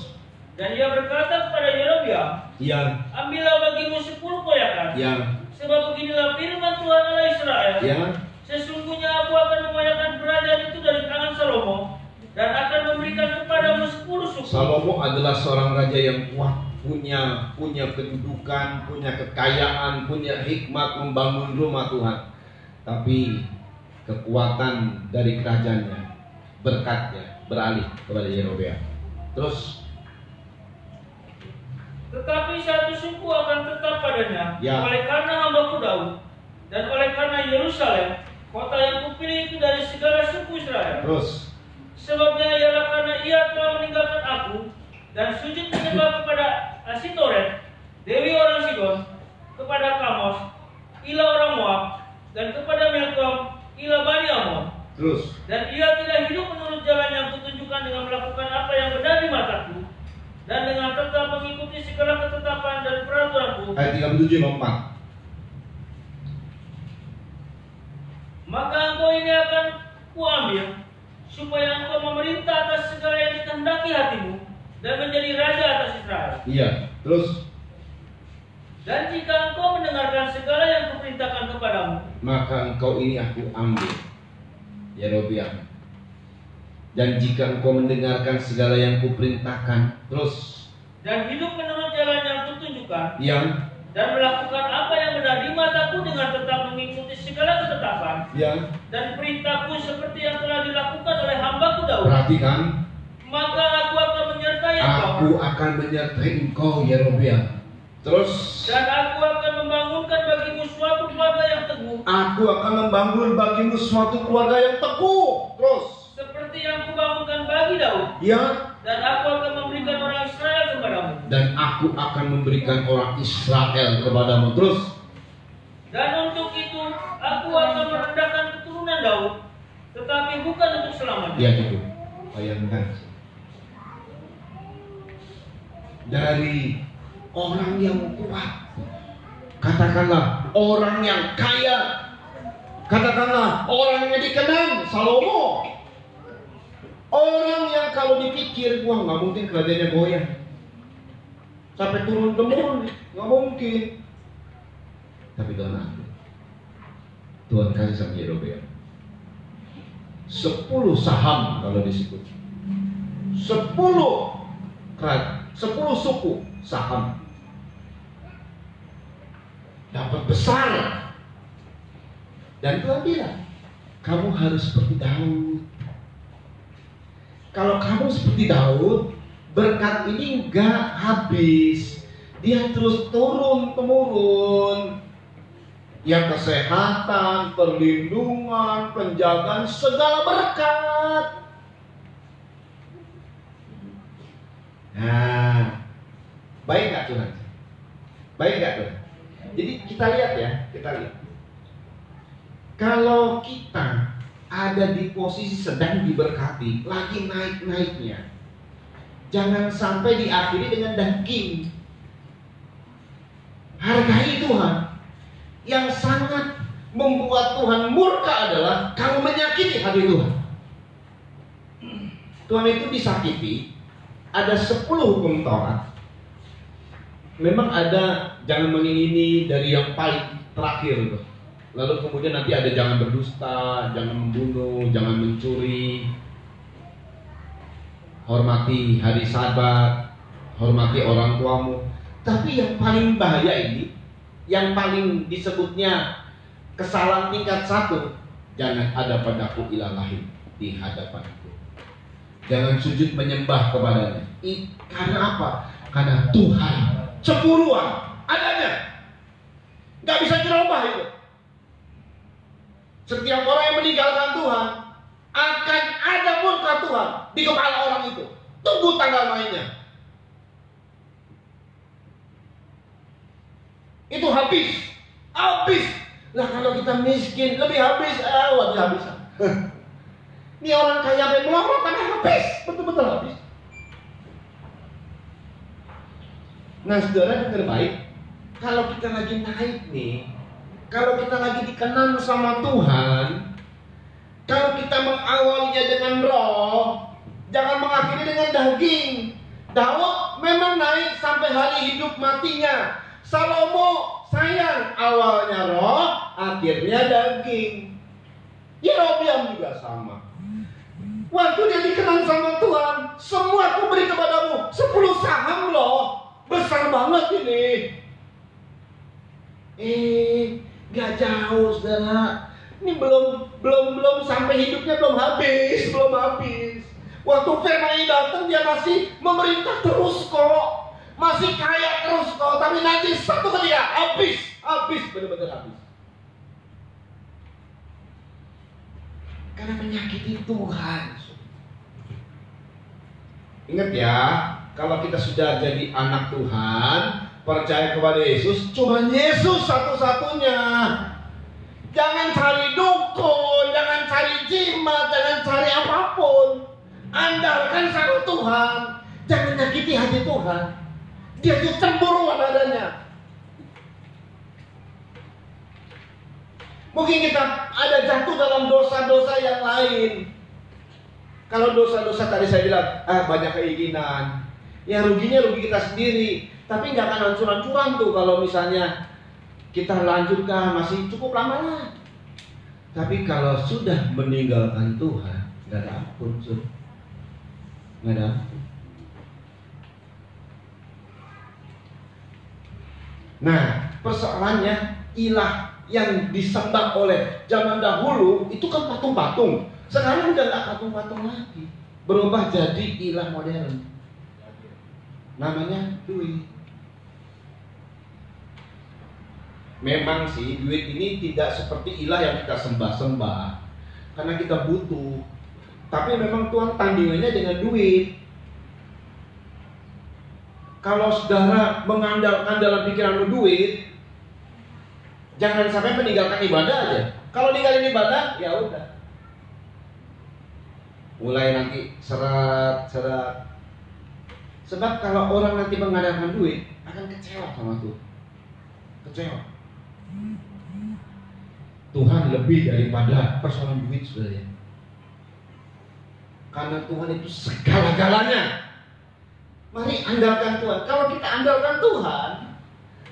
Dan ia berkata kepada Yerobeam, Ya. ambillah bagimu 10 koyakan. Ya. Sebab beginilah firman Tuhan Allah Israel. Ya. Sesungguhnya aku akan mengoyakkan kerajaan itu dari tangan Salomo, dan akan memberikan kepadamu 10 suku. Salomo adalah seorang raja yang kuat, punya kedudukan, punya kekayaan, punya hikmat membangun rumah Tuhan. Tapi kekuatan dari kerajaannya, berkatnya beralih kepada Yerobeam. Terus, tetapi satu suku akan tetap padanya, Ya. oleh karena hambaku Daud, dan oleh karena Yerusalem, kota yang kupilih itu dari segala suku Israel. terus. Sebabnya ialah karena ia telah meninggalkan aku dan sujud menyembah kepada Asitoret, dewi orang Sidon, kepada Kamos, ilah orang Moab, dan kepada Milkom, ilah Bani Amon. Terus. Dan ia tidak hidup menurut jalan yang kutunjukkan dengan melakukan apa yang benar di mataku, dan dengan tetap mengikuti segala ketetapan dan peraturanku. Ayat 37 lompat. Maka engkau ini akan kuambil, supaya engkau memerintah atas segala yang dikehendaki hatimu dan menjadi raja atas Israel. Iya. Terus. Dan jika engkau mendengarkan segala yang kuperintahkan kepadamu, Maka engkau ini aku ambil, Yerobeam. Dan jika engkau mendengarkan segala yang kuperintahkan, terus. dan hidup menurut jalan yang kutunjukkan, Yang. dan melakukan apa yang benar di mataku dengan tetap mengikuti segala ketetapan Yang. dan perintahku seperti yang telah dilakukan oleh hambaku Daud, Perhatikan. maka aku akan menyertai engkau. Aku akan menyertai engkau, Yerobeam. Terus. Dan aku akan membangunkan bagimu suatu keluarga yang teguh, Aku akan membangun bagimu suatu keluarga yang teguh. Terus. seperti yang kubangunkan bagi Daud. Ya. Dan aku akan memberikan orang Israel kepadamu. Dan aku akan memberikan orang Israel kepadamu. Terus. Dan untuk itu aku akan merendahkan keturunan Daud, tetapi bukan untuk selamanya. Ya gitu. Bayangkan. Dari orang yang kuat, katakanlah orang yang kaya, katakanlah orang yang dikenal, Salomo, Orang yang kalau dipikir, wah nggak mungkin kerajaannya goyah sampai turun temurun, nggak mungkin. Tapi Tuhan ambil. Tuhan kasih sama Yerobeam 10 saham kalau disebut, 10 suku saham, dapat besar. Dan Tuhan bilang, kamu harus seperti Daud. Kalau kamu seperti Daud, berkat ini enggak habis, dia terus turun temurun. Yang kesehatan, perlindungan, penjagaan, segala berkat. Nah, baik nggak Tuhan? Baik nggak Tuhan? Jadi kita lihat ya, kita lihat. Kalau kita ada di posisi sedang diberkati, lagi naik-naiknya, jangan sampai diakhiri dengan daging. Hargai Tuhan. Yang sangat membuat Tuhan murka adalah kamu menyakiti hati Tuhan. Tuhan itu disakiti. Ada 10 hukum Taurat. Memang ada jangan mengingini dari yang paling terakhir. Lalu kemudian nanti ada jangan berdusta, jangan membunuh, jangan mencuri, hormati hari Sabat, hormati orang tuamu. Tapi yang paling bahaya ini, yang paling disebutnya kesalahan tingkat 1, jangan ada padaku ilah lain di hadapanku. Jangan sujud menyembah kepadanya. Karena apa? Karena Tuhan cemburuan adanya. Gak bisa dirubah itu. Setiap orang yang meninggalkan Tuhan, akan ada murka Tuhan di kepala orang itu. Tunggu tanggal mainnya. Itu habis. Lah kalau kita miskin lebih habis, habis-habisan. Ini orang kaya sampai melorot karena habis, betul-betul habis. Nah, saudara dengar baik. Kalau kita lagi naik nih, kalau kita lagi dikenan sama Tuhan, kalau kita mengawalinya dengan roh, jangan mengakhiri dengan daging. Daud memang naik sampai hari hidup matinya. Salomo sayang, awalnya roh, akhirnya daging. Yerobeam juga sama. Waktu dia dikenan sama Tuhan, semua aku beri kepadamu, 10 saham loh, besar banget ini. Gak jauh saudara. Ini belum sampai hidupnya belum habis. Waktu firman ini datang dia masih memerintah terus kok. Masih kaya terus kok, tapi nanti satu ketika habis, benar-benar habis. Karena menyakiti Tuhan. Ingat ya, kalau kita sudah jadi anak Tuhan, percaya kepada Yesus, cuma Yesus satu-satunya. Jangan cari dukun, jangan cari jimat, jangan cari apapun. Andalkan sama Tuhan. Jangan nyakiti hati Tuhan. Dia itu cemburuan adanya. Mungkin kita ada jatuh dalam dosa-dosa yang lain. Kalau dosa-dosa tadi saya bilang, banyak keinginan. Ya ruginya rugi kita sendiri. Tapi nggak akan hancur-hancuran tuh kalau misalnya kita lanjutkan masih cukup lama lah. Tapi kalau sudah meninggalkan Tuhan, nggak ada ampun, nggak ada ampun. Nah, persoalannya ilah yang disembah oleh zaman dahulu itu kan patung-patung. Sekarang udah nggak patung-patung lagi, berubah jadi ilah modern. Namanya duit. Memang sih duit ini tidak seperti ilah yang kita sembah-sembah, karena kita butuh. Tapi memang Tuhan tandingannya dengan duit. Kalau saudara mengandalkan dalam pikiranmu duit, jangan sampai meninggalkan ibadah aja. Kalau ninggalin ibadah, ya udah. Mulai nanti seret. Sebab kalau orang nanti mengandalkan duit, akan kecewa sama Tuhan. Kecewa. Tuhan lebih daripada persoalan duit, saudara. Karena Tuhan itu segala-galanya. Mari andalkan Tuhan. Kalau kita andalkan Tuhan,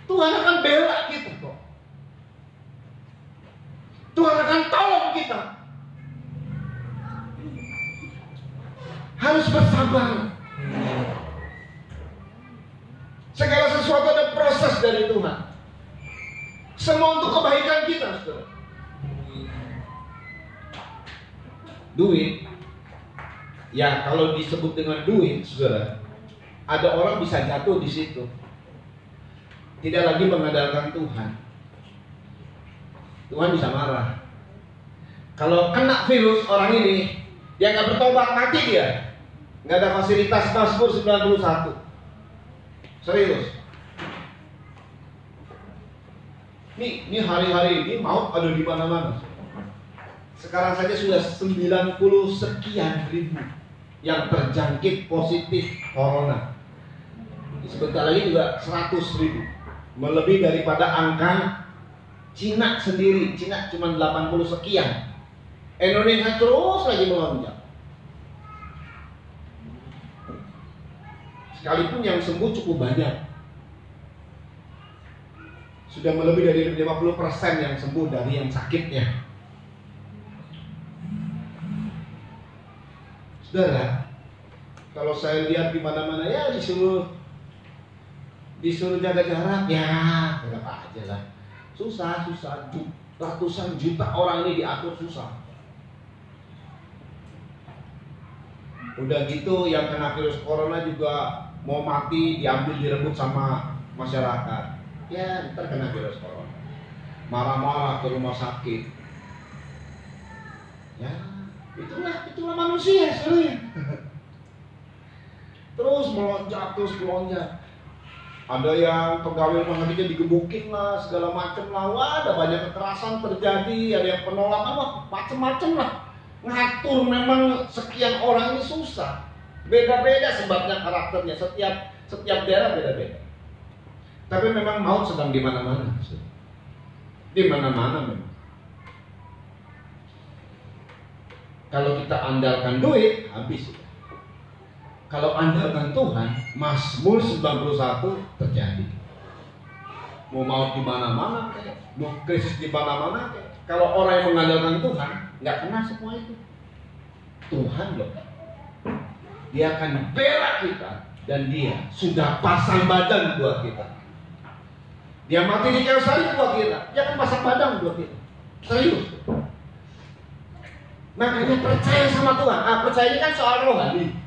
Tuhan akan bela kita kok. Tuhan akan tolong kita. Harus bersabar. Segala sesuatu ada proses dari Tuhan. Semua untuk kebaikan kita, saudara. Duit, ya kalau disebut dengan duit, saudara, ada orang bisa jatuh di situ. Tidak lagi mengandalkan Tuhan. Tuhan bisa marah. Kalau kena virus orang ini, dia nggak bertobat, mati dia. Nggak ada fasilitas Mazmur 91. Serius. Ini hari-hari ini maut ada di mana-mana. Sekarang saja sudah 90 sekian ribu yang terjangkit positif corona. Sebentar lagi juga 100 ribu. Melebihi daripada angka Cina sendiri. Cina cuma 80 sekian. Indonesia terus lagi melonjak. Sekalipun yang sembuh cukup banyak. Sudah melebihi dari 50% yang sembuh dari yang sakitnya. Saudara, kalau saya lihat di mana-mana ya disuruh jaga jarak, ya berapa aja lah. Susah, ratusan juta orang ini diatur susah. Udah gitu yang kena virus corona juga mau mati diambil direbut sama masyarakat. Ya ntar kena virus corona, marah-marah ke rumah sakit. Ya itulah manusia sebenarnya. Terus melonjak. Ada yang pegawai rumah sakitnya digebukin lah, segala macem lah. Wah, ada banyak kekerasan terjadi, ada yang penolakan, macem-macem lah. Ngatur memang sekian orang ini susah. Beda-beda sebabnya karakternya, setiap daerah beda-beda. Tapi memang maut sedang di mana-mana. Di mana-mana memang. Kalau kita andalkan duit, habis. Kalau andalkan Tuhan, Mazmur 91 terjadi. Mau maut di mana-mana, mau krisis di mana-mana. Kalau orang yang mengandalkan Tuhan, nggak kena semua itu. Tuhan loh, Dia akan bela kita dan Dia sudah pasang badan buat kita. Dia mati di kayu salib buat kita. Dia akan pasang badan buat kita. Serius. Makanya percaya sama Tuhan. Percaya ini kan soal rohani.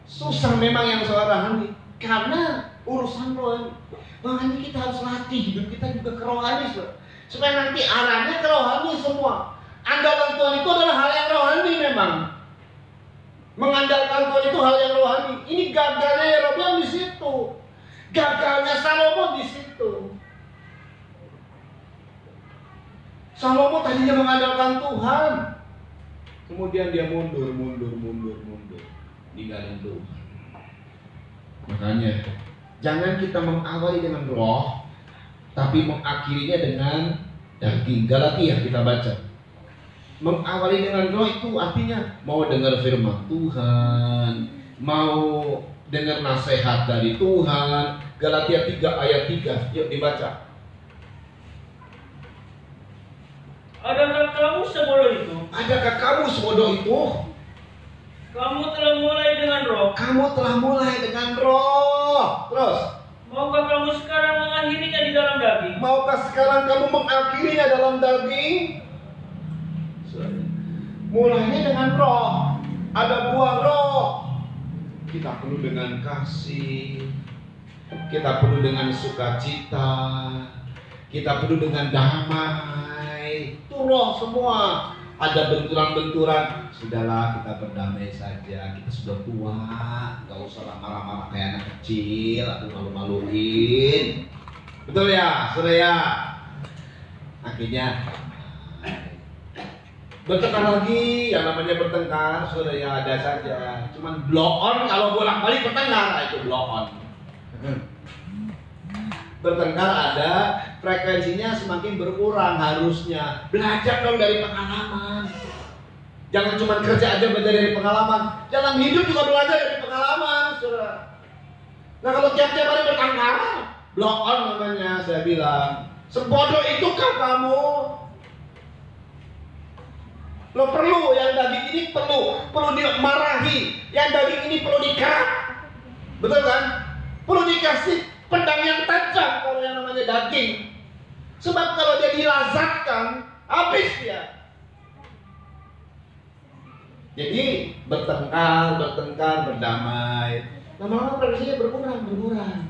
Susah memang yang soal rohani, karena urusan rohani. Makanya kita harus latih hidup kita juga ke rohani, supaya nanti arahnya ke rohani semua. Andalan Tuhan itu adalah hal yang rohani memang. Mengandalkan Tuhan itu hal yang rohani. Ini gagalnya Yerobeam di situ. Gagalnya Salomo di situ. Salomo tadinya mengandalkan Tuhan, kemudian dia mundur, ninggalin Tuhan. Makanya jangan kita mengawali dengan roh, tapi mengakhirinya dengan daging. Galatia kita baca. Mengawali dengan roh itu artinya mau dengar firman Tuhan, mau dengar nasihat dari Tuhan. Galatia 3 ayat 3, yuk dibaca. Adakah kamu sebodoh itu? Adakah kamu sebodoh itu? Kamu telah mulai dengan roh. Kamu telah mulai dengan roh. Terus, maukah kamu sekarang mengakhirinya di dalam daging? maukah sekarang kamu mengakhirinya dalam daging? Mulainya dengan roh. Ada buah roh. Kita penuh dengan kasih. Kita penuh dengan sukacita. Kita penuh dengan damai. Itu roh semua. Ada benturan-benturan. Sudahlah, kita berdamai saja. Kita sudah tua, gak usah marah-marah kayak anak kecil atau malu-maluin. Betul ya, saudara ya? Akhirnya bertengkar lagi. Yang namanya bertengkar, saudara ya, ada saja. Cuman blow on, kalau bolak-balik bertengkar, itu blow on. Bertengkar ada, frekuensinya semakin berkurang harusnya. Belajar dong dari pengalaman. Jangan cuma kerja aja belajar dari pengalaman. Dalam hidup juga belajar dari pengalaman, saudara. Nah kalau tiap-tiap hari bertengkar, block on namanya, saya bilang. Sebodoh itukah kamu? Lo perlu, yang daging ini perlu dimarahi, yang daging ini perlu dikerak. Betul kan? Perlu dikasih pedang yang tajam kalau yang namanya daging. Sebab kalau dia dilazatkan, habis dia. Jadi bertengkar, berdamai. Lama-lama produksinya berkurang.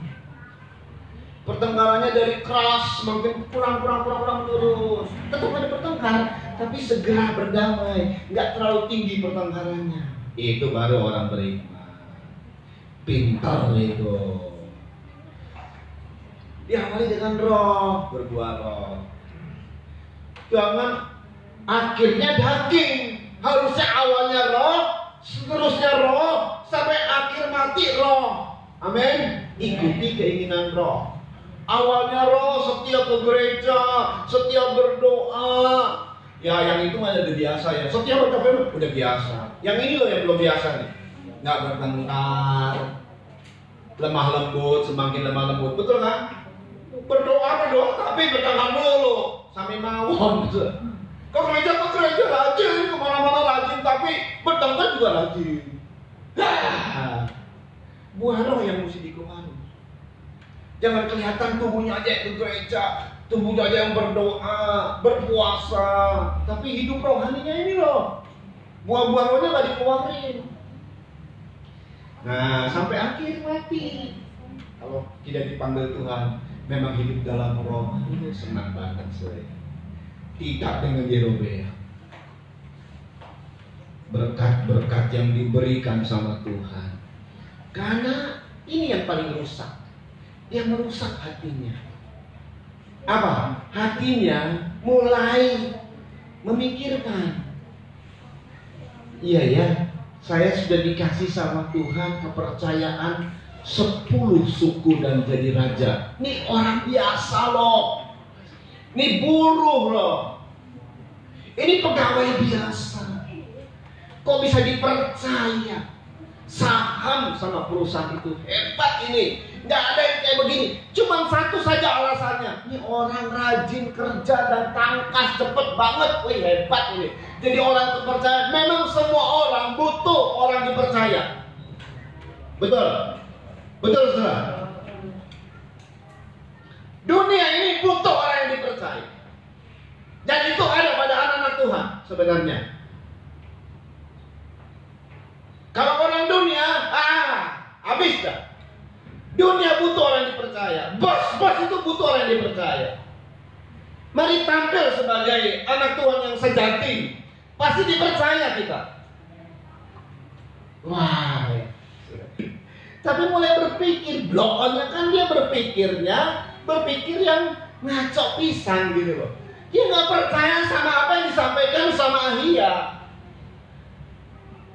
Pertengkarannya dari keras makin kurang terus. Tetap ada bertengkar, tapi segera berdamai. Nggak terlalu tinggi pertengkarannya. Itu baru orang beriman. Pintar itu. Diawali dengan roh, berbuah roh. Jangan akhirnya daging. Harusnya awalnya roh, seterusnya roh, sampai akhir mati roh. Amin. Ikuti keinginan roh. Awalnya roh, setiap ke gereja, setiap berdoa. Ya yang itu ada biasa ya. Setiap berdoa udah biasa. Yang ini loh yang belum biasa nih. Nggak bertengkar, lemah lembut, semakin lemah lembut. Betul kan? Berdoa tapi bertengkar mulu sampai mawon. Ke gereja rajin, kemana-mana rajin, tapi bertengkar juga rajin. Buah roh yang mesti dikeluarkan. Jangan kelihatan tubuhnya aja ke gereja, tubuhnya aja yang berdoa, berpuasa, tapi hidup rohaninya ini loh, buah-buah rohnya nggak dikeluarin. Nah, sampai akhir mati. Kalau tidak dipanggil Tuhan, memang hidup dalam roh. Ini senang banget saya. Tidak dengan Yerobeam. Berkat-berkat yang diberikan sama Tuhan. Karena ini yang paling rusak. Dia merusak hatinya. Apa? Hatinya mulai memikirkan. Iya ya, saya sudah dikasih sama Tuhan kepercayaan 10 suku dan jadi raja. Ini orang biasa loh. Ini buruh loh. Ini pegawai biasa. Kok bisa dipercaya? Saham sama perusahaan itu hebat ini. Nggak ada yang kayak begini. Cuma satu saja alasannya. Ini orang rajin kerja dan tangkas cepet banget. Wih hebat ini. Jadi orang terpercaya. Memang semua orang butuh orang dipercaya. Betul? Betul saudara? Dunia ini butuh orang yang dipercaya. Dan itu ada pada anak-anak Tuhan sebenarnya. Kalau orang dunia, habis dah. Dunia butuh orang yang dipercaya. Bos-bos itu butuh orang yang dipercaya. Mari tampil sebagai anak Tuhan yang sejati. Pasti dipercaya kita. Wah. Tapi mulai berpikir, blokonnya kan dia berpikir yang ngaco pisan gitu loh. Dia nggak percaya sama apa yang disampaikan sama Ahia.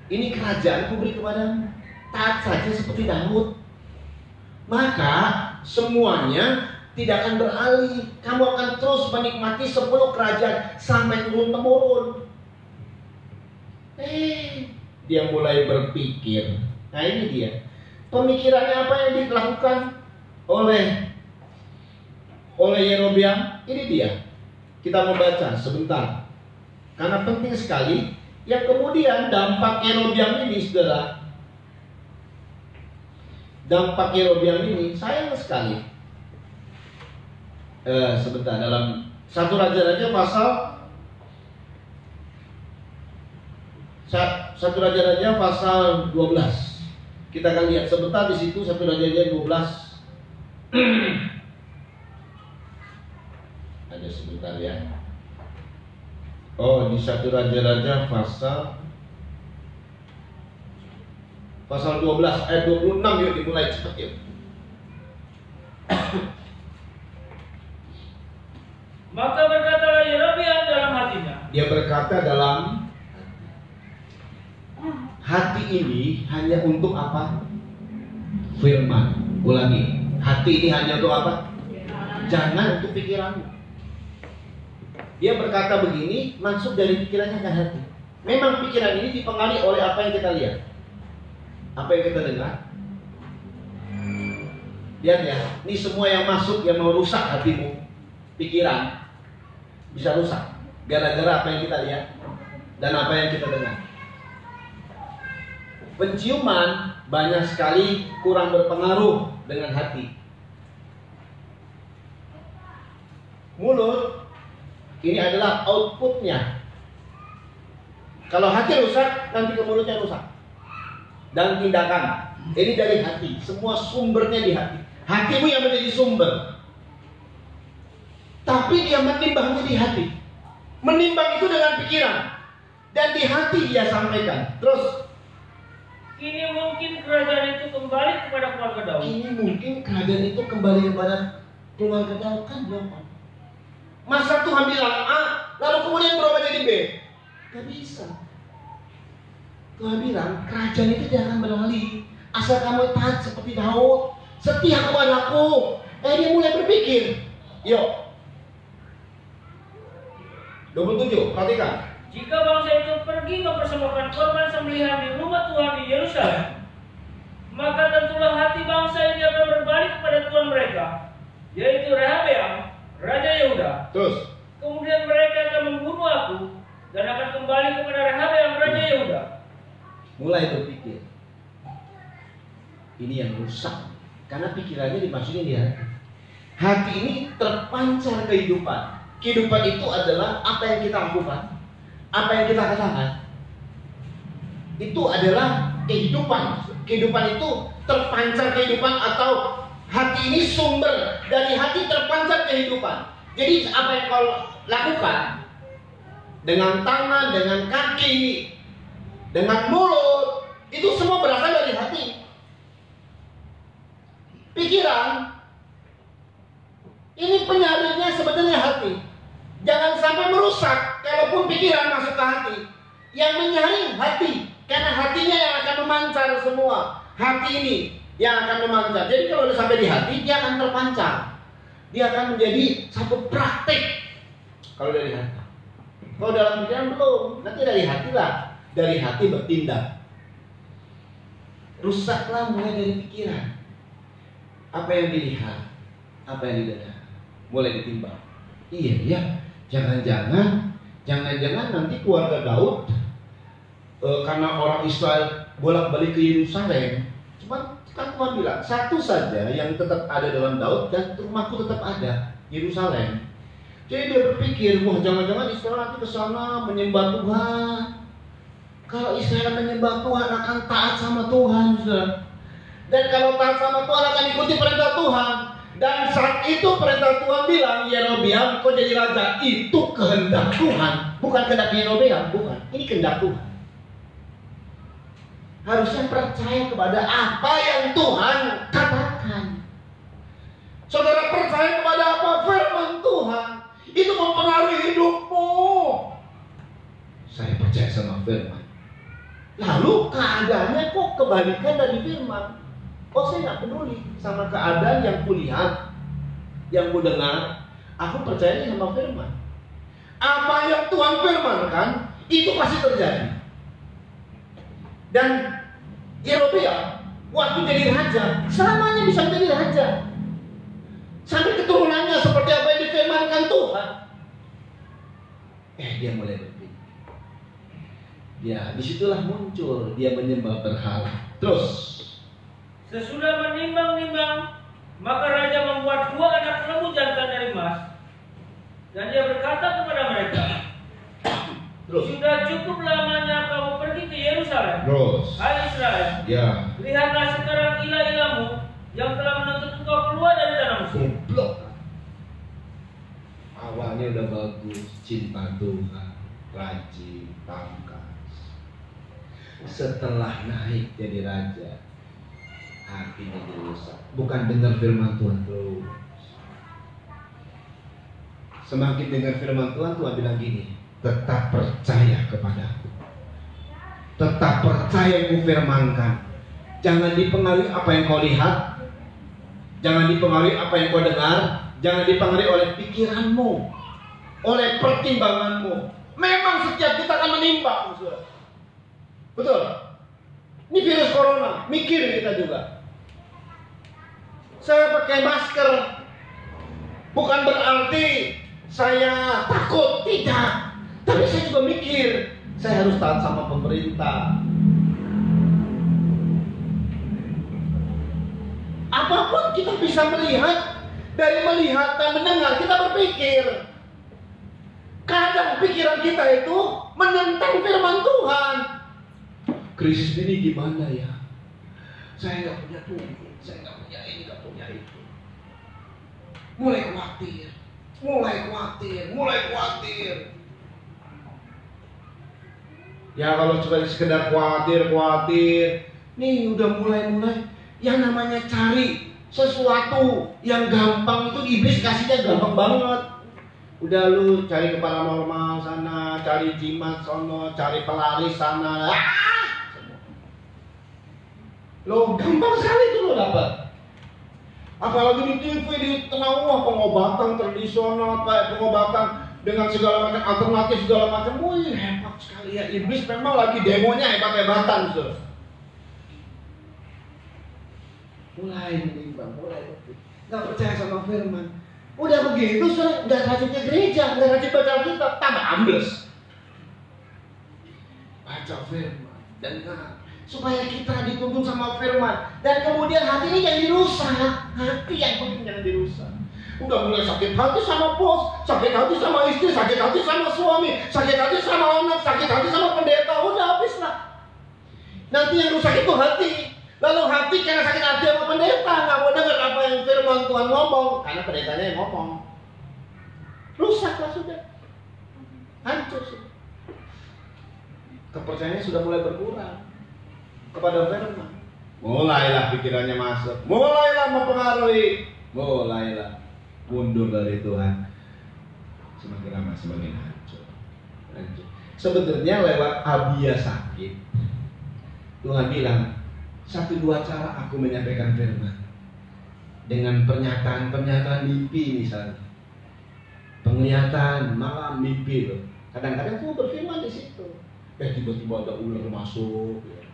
Ini kerajaanku beri kepadamu. Taat saja seperti Daud. Maka semuanya tidak akan beralih. Kamu akan terus menikmati 10 kerajaan sampai turun-temurun. Dia mulai berpikir. Nah ini dia. Pemikirannya apa yang dilakukan oleh Yerobeam? Ini dia. Kita membaca sebentar. Karena penting sekali. Yang kemudian dampak Yerobeam ini, saudara. Dampak Yerobeam ini sayang sekali. Sebentar, dalam 1 Raja-Raja pasal 1 Raja-Raja pasal 12. Kita akan lihat sebentar di situ 1 Raja-Raja 12. Ada sebentar ya. Oh, di 1 Raja-Raja pasal 12 ayat 26 yuk dimulai cepat yuk. Maka berkatalah Yerobeam dalam hatinya. Dia berkata dalam hati ini hanya untuk apa? Firman. Ulangi. Hati ini hanya untuk apa? Jangan untuk pikiranmu. Dia berkata begini, masuk dari pikirannya ke hati. Memang pikiran ini dipengaruhi oleh apa yang kita lihat, apa yang kita dengar. Lihat ya, ini semua yang masuk yang mau rusak hatimu, pikiran bisa rusak gara-gara apa yang kita lihat dan apa yang kita dengar. Penciuman banyak sekali kurang berpengaruh dengan hati. Mulut ini adalah outputnya. Kalau hati rusak, nanti ke mulutnya rusak. Dan tindakan, ini dari hati. Semua sumbernya di hati. Hatimu yang menjadi sumber. Tapi dia menimbangnya di hati. Menimbang itu dengan pikiran. Dan di hati dia sampaikan. Terus, Kini mungkin kerajaan itu kembali kepada keluarga Daud. ini mungkin kerajaan itu kembali kepada keluarga Daud, kan belum. Masa Tuhan bilang A, lalu kemudian berubah jadi B? Gak bisa. Tuhan bilang kerajaan itu jangan beralih asal kamu taat seperti Daud, setia kepadaku. Dia mulai berpikir. Yuk 27, perhatikan. Jika bangsa itu pergi mempersembahkan korban sembelihan di rumah Tuhan di Yerusalem, maka tentulah hati bangsa ini akan berbalik kepada Tuhan mereka, yaitu Rehabeam, Raja Yehuda. Terus, Kemudian mereka akan membunuh aku dan akan kembali kepada Rehabeam, Raja Yehuda. mulai berpikir. Ini yang rusak, karena pikirannya dimasukin di hati. Hati ini terpancar kehidupan. Kehidupan itu adalah apa yang kita lakukan, apa yang kita katakan. Itu adalah kehidupan. Kehidupan itu terpancar kehidupan, atau hati ini sumber dari hati terpancar kehidupan. Jadi apa yang kau lakukan dengan tangan, dengan kaki, dengan mulut, itu semua berasal dari hati. Pikiran ini penyaringnya sebenarnya hati. Jangan sampai merusak. Kalaupun pikiran masuk ke hati, yang menyaring hati, karena hatinya yang akan memancar semua. Hati ini yang akan memancar. Jadi kalau udah sampai di hati, dia akan terpancar. Dia akan menjadi satu praktik. Kalau dari hati. Kalau dalam pikiran belum. Nanti dari hati lah. Dari hati bertindak. Rusaklah mulai dari pikiran. Apa yang dilihat, apa yang didengar, mulai ditimbang. Iya, jangan-jangan nanti keluarga Daud karena orang Israel bolak-balik ke Yerusalem. Cuman kan Tuhan bilang satu saja yang tetap ada dalam Daud, dan rumahku tetap ada, Yerusalem. Jadi dia berpikir, wah jangan-jangan Israel nanti ke sana menyembah Tuhan. Kalau Israel menyembah Tuhan akan taat sama Tuhan, saudara. Dan kalau taat sama Tuhan akan ikuti perintah Tuhan. Dan saat itu perintah Tuhan bilang, Yerobeam kau jadi raja. Itu kehendak Tuhan. Bukan kehendak Yerobeam, bukan. Ini kehendak Tuhan. Harusnya percaya kepada apa yang Tuhan katakan. Saudara percaya kepada apa firman Tuhan, itu mempengaruhi hidupmu. Saya percaya sama firman. Lalu keadaannya kok kebalikan dari firman. Oh, saya nggak peduli sama keadaan yang kulihat, yang kudengar. Aku percaya sama firman. Apa yang Tuhan firmankan, itu pasti terjadi. Dan Yerobeam waktu jadi raja, selamanya bisa jadi raja. Sampai keturunannya seperti apa yang difirmankan Tuhan. Dia mulai berpikir. Disitulah muncul dia menyembah berhala. Terus Sesudah menimbang-nimbang, maka raja membuat 2 anak lembu jantan dari emas, dan dia berkata kepada mereka, sudah cukup lamanya kamu pergi ke Yerusalem. Hai Israel, lihatlah sekarang ilah-ilahmu yang telah menuntut engkau keluar dari tanah Mesir. Awalnya udah bagus, cinta Tuhan, rajin, pangkas. Setelah naik jadi raja, hatinya jadi rusak. Bukan dengar firman Tuhan terus. Semakin dengar firman Tuhan, Tuhan bilang gini, tetap percaya kepadaku. Tetap percaya yang kufirmankan. Jangan dipengaruhi apa yang kau lihat. Jangan dipengaruhi apa yang kau dengar. Jangan dipengaruhi oleh pikiranmu, oleh pertimbanganmu, Memang setiap kita akan menimbang, saudara. Betul. Ini virus corona, mikir kita juga. Saya pakai masker, bukan berarti saya takut, tidak. Tapi saya juga mikir, saya harus taat sama pemerintah. Apapun kita bisa melihat, dari melihat dan mendengar kita berpikir. Kadang pikiran kita itu menentang firman Tuhan. Krisis ini gimana ya? Saya nggak punya duit, saya nggak punya ini, nggak punya itu. Mulai khawatir. Ya kalau cuma sekedar khawatir, nih udah mulai. Yang namanya cari sesuatu yang gampang itu iblis kasihnya gampang banget. Udah lu cari ke paranormal sana, cari jimat sono, cari pelaris sana. Lo gampang sekali itu lo dapat. Apalagi di TV di tengah pengobatan tradisional, pengobatan dengan segala macam alternatif segala macam. Wih, hebat sekali ya. Iblis memang lagi demonya hebat-hebatan, saudara. Mulai menimbang, nggak percaya sama firman. Udah begitu, saudara, nggak rajin ke gereja, nggak rajin baca Alkitab, tambah ambles. Baca firman dan supaya kita dituntun sama firman, dan kemudian hati ini yang dirusak, hati yang penting jangan dirusak. Udah mulai sakit hati sama bos, sakit hati sama istri, sakit hati sama suami, sakit hati sama anak, sakit hati sama pendeta, udah habis lah. Nanti yang rusak itu hati. Lalu hati karena sakit hati sama pendeta, nggak mau dengar apa yang firman Tuhan ngomong, karena pendetanya yang ngomong. Rusaklah sudah, hancur sudah. Kepercayaannya sudah mulai berkurang kepada firman. Mulailah pikirannya masuk, mulailah mempengaruhi, mulailah mundur dari Tuhan. Semakin lama semakin hancur. Sebenarnya lewat Abia sakit, Tuhan bilang 1-2 cara aku menyampaikan firman. Dengan pernyataan mimpi misalnya, penglihatan malam mimpi loh. Kadang-kadang Tuhan berfirman di situ. Tiba-tiba ada ular masuk. Ya.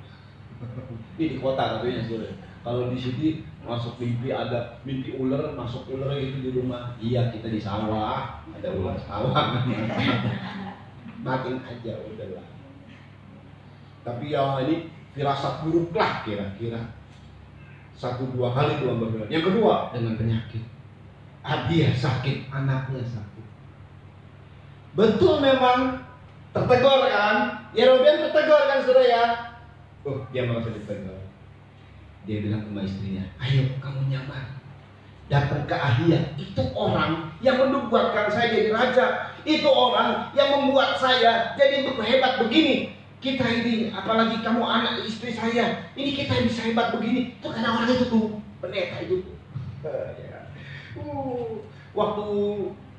Ini di kota katanya saudara. Kalau di sini masuk mimpi, ada mimpi ular, masuk ular itu di rumah. Iya, kita di sawah, ada ular sawah. Matiin aja udahlah. Tapi ya ini firasat buruk lah kira-kira. 1-2 kali Tuhan berfirman. Yang kedua dengan penyakit. Abia sakit, anaknya sakit. Betul memang tertegur kan? Yerobeam tertegur kan saudara ya? Dia merasa ditegur. Dia bilang sama istrinya, ayo kamu nyamar, datang ke Ahia. Itu orang yang membuatkan saya jadi raja. Itu orang yang membuat saya jadi hebat begini. Kita ini, apalagi kamu anak istri saya, ini kita bisa hebat begini. Itu karena orang itu tuh, pendeta itu tuh.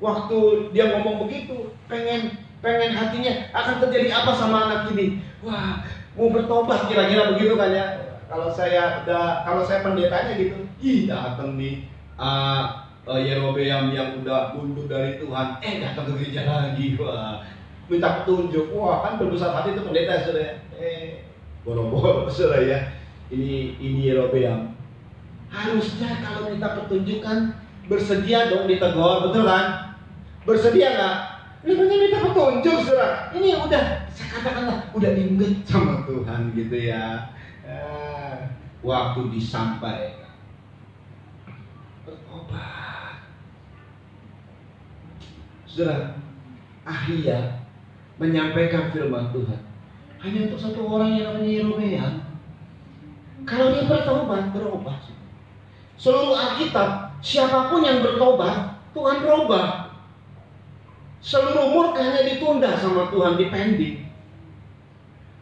Waktu dia ngomong begitu, pengen hatinya akan terjadi apa sama anak ini. Wah, mau bertobat kira-kira begitu kan ya. Kalau saya pendetanya gitu, datang nih Yerobeam yang udah mundur dari Tuhan, datang ke gereja lagi, wah, minta petunjuk, wah kan berbesar hati itu pendeta saudara, boro-boro saudara ya, ini Yerobeam. Harusnya kalau minta petunjuk kan bersedia dong ditegur, betul kan? Bersedia nggak? Ini minta petunjuk saudara, ini udah saya katakanlah udah inget sama Tuhan gitu ya. Waktu disampaikan bertobat, saudara, Ahia menyampaikan firman Tuhan hanya untuk satu orang yang namanya Yerobeam. Kalau dia berubah. Seluruh Alkitab, siapapun yang bertobat, Tuhan berubah. Seluruh murkanya ditunda sama Tuhan, dipending.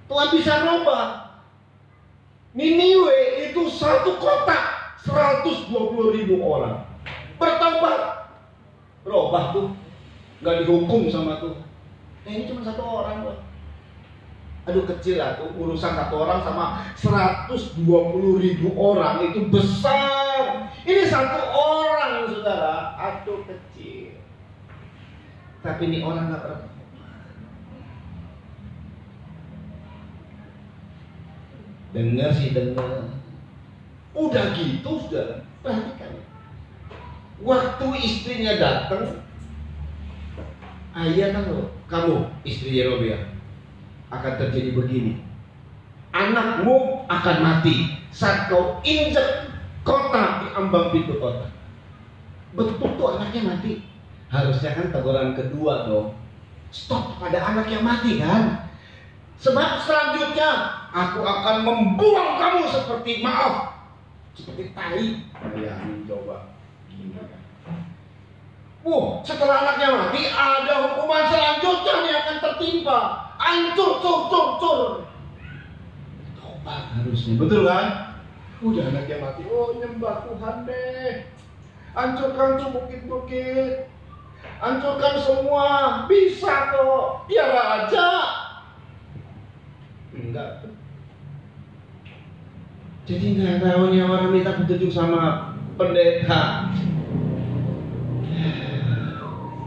Tuhan bisa berubah. Niniwe itu satu kota, 120.000 orang bertobat, berubah tuh, nggak dihukum sama Tuhan. Ini cuma satu orang loh. Aduh kecil lah tuh, urusan satu orang sama 120.000 orang itu besar. Ini satu orang saudara, aduh kecil. Tapi ini orang nggak bertobat. Dengar sih dengar. Udah gitu sudah, perhatikan. Waktu istrinya datang, ayah kan loh, kamu istri Yerobia akan terjadi begini. Anakmu akan mati saat kau injek kota di ambang pintu kota. Betul tuh anaknya mati. Harusnya kan teguran kedua dong. Stop pada anak yang mati kan. Sebab selanjutnya aku akan membuang kamu seperti seperti tai. Bayangin coba. Gini kan. Setelah anaknya mati ada hukuman selanjutnya yang akan tertimpa. Hancur, cur. Tobat harusnya, betul kan? Udah anaknya mati, nyembah Tuhan deh. Hancurkan tuh bukit-bukit. Hancurkan semua, bisa kok, biar aja. Enggak. Jadi nggak tahu nih orang minta petunjuk sama pendeta.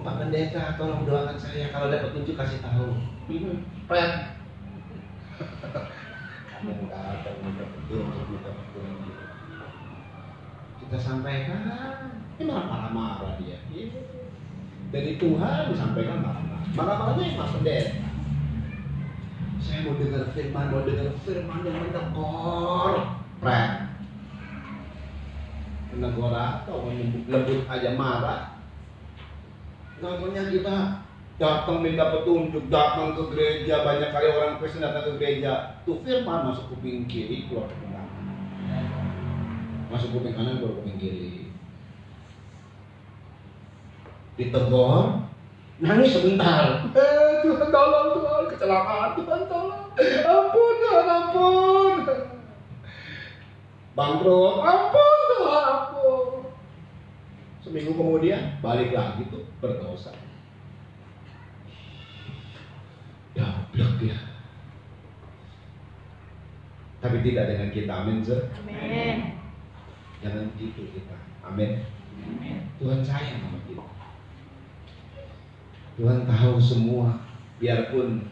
Pak pendeta, tolong doakan saya kalau ada petunjuk kasih tahu. Pet. Kamu nggak ada minta petunjuk. Kita sampaikan, ini marah-marah dia. Dari Tuhan disampaikan marah-marahnya yang pendeta. Saya mau dengar firman yang mendekor. Pret. Menegur atau lembut aja marah. Namanya kita datang minta petunjuk, datang ke gereja, banyak kali orang Kristen datang ke gereja. Tuh firman masuk kuping kiri, keluar kuping kanan. Masuk kuping kanan, keluar kuping kiri. Ditegur, nangis sebentar. Tuhan tolong, Tuhan kecelakaan, Tuhan tolong. Ampun Tuhan, ampun. Bangkrut, ampun Tuhan, ampun. Seminggu kemudian balik lagi tuh berdosa. Dablek ya. Tapi tidak dengan kita, amin. Amin. Jangan gitu kita, amin. Tuhan sayang sama kita. Tuhan tahu semua, biarpun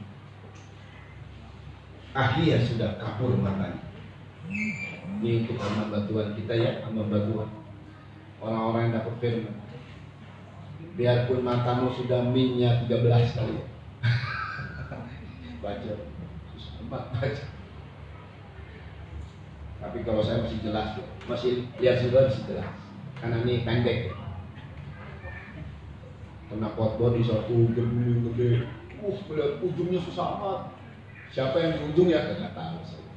Ahia sudah kapur matanya. Ini untuk hamba Tuhan kita ya, hamba Tuhan. Orang-orang yang dapat firman. Biarpun matamu sudah minyak 13 kali. Baca. Tapi kalau saya masih jelas, masih lihat sudah masih jelas. Karena ini pendek. Kena potbon di satu gede. Melihat ujungnya susah amat. Siapa yang di ujung ya nggak tahu saya.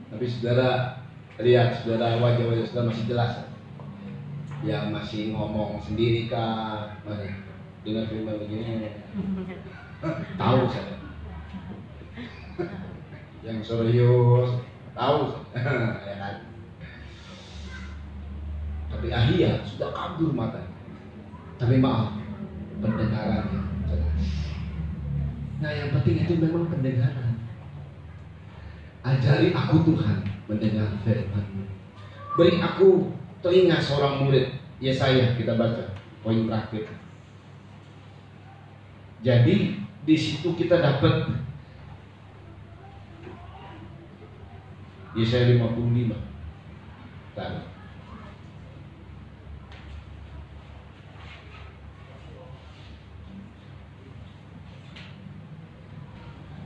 Tapi saudara lihat, saudara wajah-wajah saudara masih jelas. Yang masih ngomong sendiri kah? Mari dengar firman begini. Tahu saya. Yang serius tahu saya. Ya kan? Tapi Ahia sudah kabur matanya. Tapi maaf, pendengarannya jelas. Nah yang penting itu memang pendengaran. Ajari aku Tuhan mendengar firman-Mu. Beri aku telinga seorang murid. Yesaya kita baca poin terakhir. Jadi di situ kita dapat Yesaya 55. Tadi.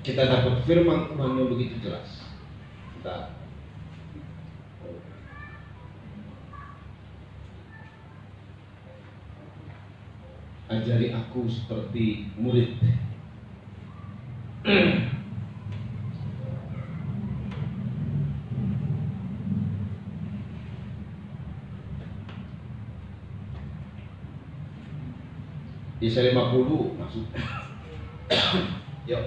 Kita dapat firman Tuhan yang begitu jelas. Kita ajari aku seperti murid. Yesaya 50 masuk. Yuk.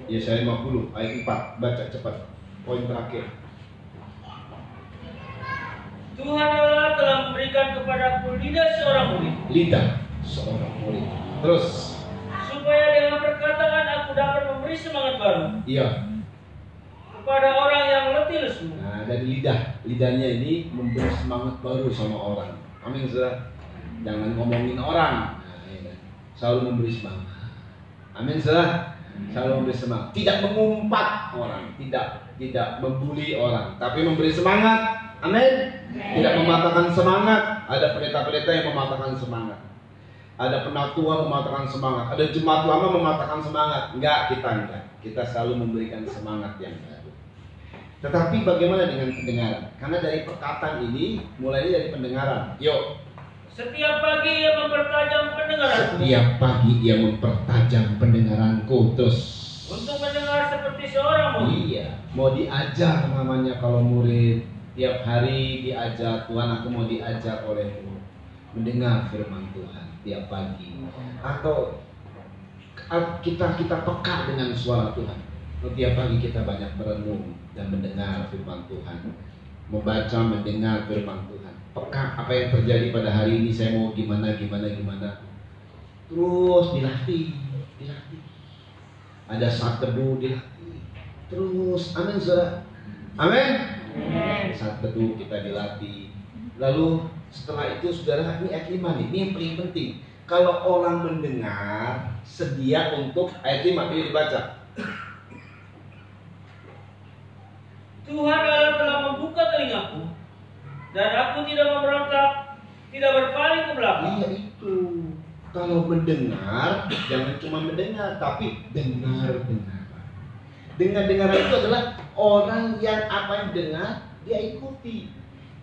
Yesaya 50 ayat 4, baca cepat. Poin terakhir. Tuhan Allah telah memberikan kepadaku lidah seorang murid. Lidah seorang murid. Terus. Supaya dengan perkataan aku dapat memberi semangat baru. Iya. Kepada orang yang letih lesu. Nah dari lidahnya ini memberi semangat baru sama orang. Amin saudara. Jangan ngomongin orang. Nah, selalu memberi semangat. Amin, saudara. Selalu memberi semangat, tidak mengumpat orang, tidak membuli orang, tapi memberi semangat. Amin. Tidak mematahkan semangat. Ada pendeta-pendeta yang mematahkan semangat. Ada penatua mematahkan semangat. Ada jemaat lama mematahkan semangat. Enggak. Kita selalu memberikan semangat yang baru. Tetapi bagaimana dengan pendengaran? Karena dari perkataan ini mulainya dari pendengaran. Yuk. Setiap pagi ia mempertajam pendengaranku. Setiap pagi ia mempertajam pendengaranku. Terus Untuk mendengar seperti seorang murid. Iya. Mau diajar namanya kalau murid. Tiap hari diajar, Tuhan aku mau diajar olehmu. Mendengar firman Tuhan tiap pagi. Atau kita peka dengan suara Tuhan. Tiap pagi kita banyak merenung dan mendengar firman Tuhan. Membaca, mendengar firman Tuhan. Peka apa yang terjadi pada hari ini, saya mau gimana. Terus dilatih. Ada saat teduh dilatih. Terus, amin saudara. Amin. Saat teduh kita dilatih. Lalu setelah itu saudara, ini ayat 5 nih, ini yang paling penting. Kalau orang mendengar, sedia untuk ayat 5, ini dibaca. Tuhan Allah telah membuka telingaku, dan aku tidak memberontak, tidak berpaling ke belakang. Iya itu. Kalau mendengar, jangan cuma mendengar, tapi dengar. Dengar itu adalah orang yang apa yang dengar, dia ikuti.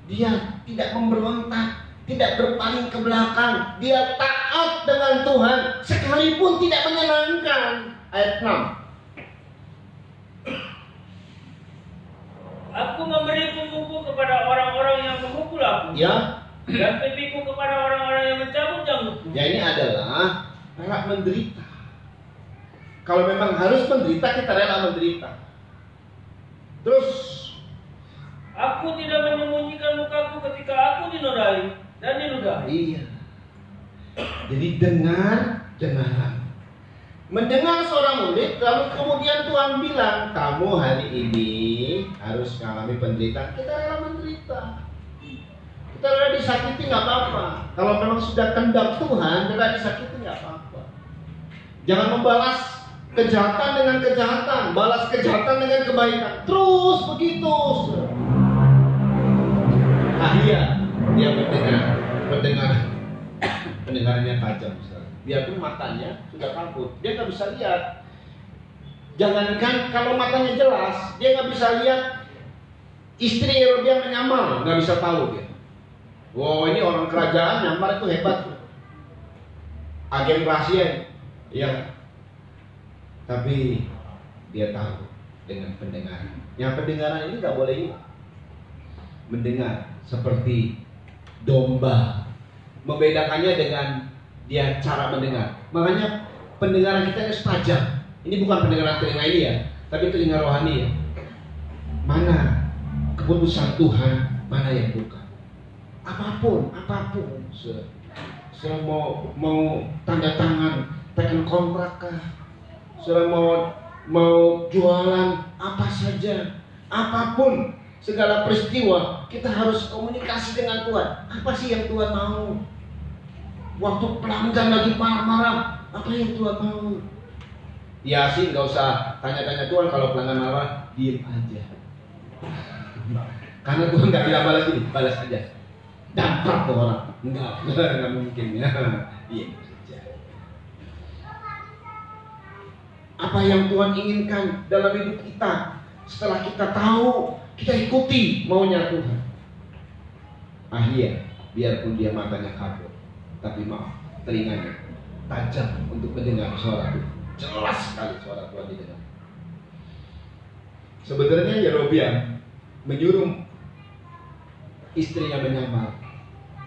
Dia tidak memberontak, tidak berpaling ke belakang. Dia taat dengan Tuhan, sekalipun tidak menyenangkan. Ayat 6. Aku memberi punggungku kepada orang-orang yang memukul aku, Ya, dan pipiku kepada orang-orang yang mencabut janggutku. ya ini adalah rela menderita. Kalau memang harus menderita, kita rela menderita. Terus, Aku tidak menyembunyikan mukaku ketika aku dinodai dan diludahi. iya. Jadi dengar. Mendengar seorang murid, lalu kemudian Tuhan bilang, kamu hari ini harus mengalami penderitaan. Kita rela menderita. Kita rela disakiti, nggak apa-apa. Kalau memang sudah kehendak Tuhan, rela disakiti nggak apa-apa. Jangan membalas kejahatan dengan kejahatan, balas kejahatan dengan kebaikan. Terus begitu. Ahia, dia pendengarannya tajam. Biarpun matanya sudah kabur, dia nggak bisa lihat. Jangankan kalau matanya jelas, dia nggak bisa lihat istri dia menyamar, nggak bisa tahu dia. Wow, ini orang kerajaan nyamar itu hebat. Agen rahasia, ya. Tapi dia tahu dengan pendengaran. Yang pendengaran ini nggak boleh hilang. Mendengar seperti domba. Membedakannya dengan dia cara mendengar. Makanya pendengaran kita harus tajam. Ini bukan pendengaran telinga ini ya, tapi telinga rohani ya. Mana keputusan Tuhan, mana yang bukan. Apapun. Saya mau tanda tangan, tekan kontrak kah? Saya mau jualan apa saja, apapun, segala peristiwa kita harus komunikasi dengan Tuhan. Apa sih yang Tuhan mau? Waktu pelanggan lagi marah-marah, apa yang Tuhan mau? Ya sih, nggak usah tanya-tanya Tuhan. Kalau pelanggan marah, diem aja. Karena Tuhan nggak bilang balas ini, balas aja. Damprat tuh orang. Nggak mungkin ya. Iya saja. Apa yang Tuhan inginkan dalam hidup kita, setelah kita tahu, kita ikuti maunya Tuhan. Ahia, biarpun dia matanya kabur, tapi maaf, telinganya tajam untuk mendengar suara Tuhan. Jelas sekali suara Tuhan didengar. Sebenarnya Yerobeam menyuruh istrinya menyamar.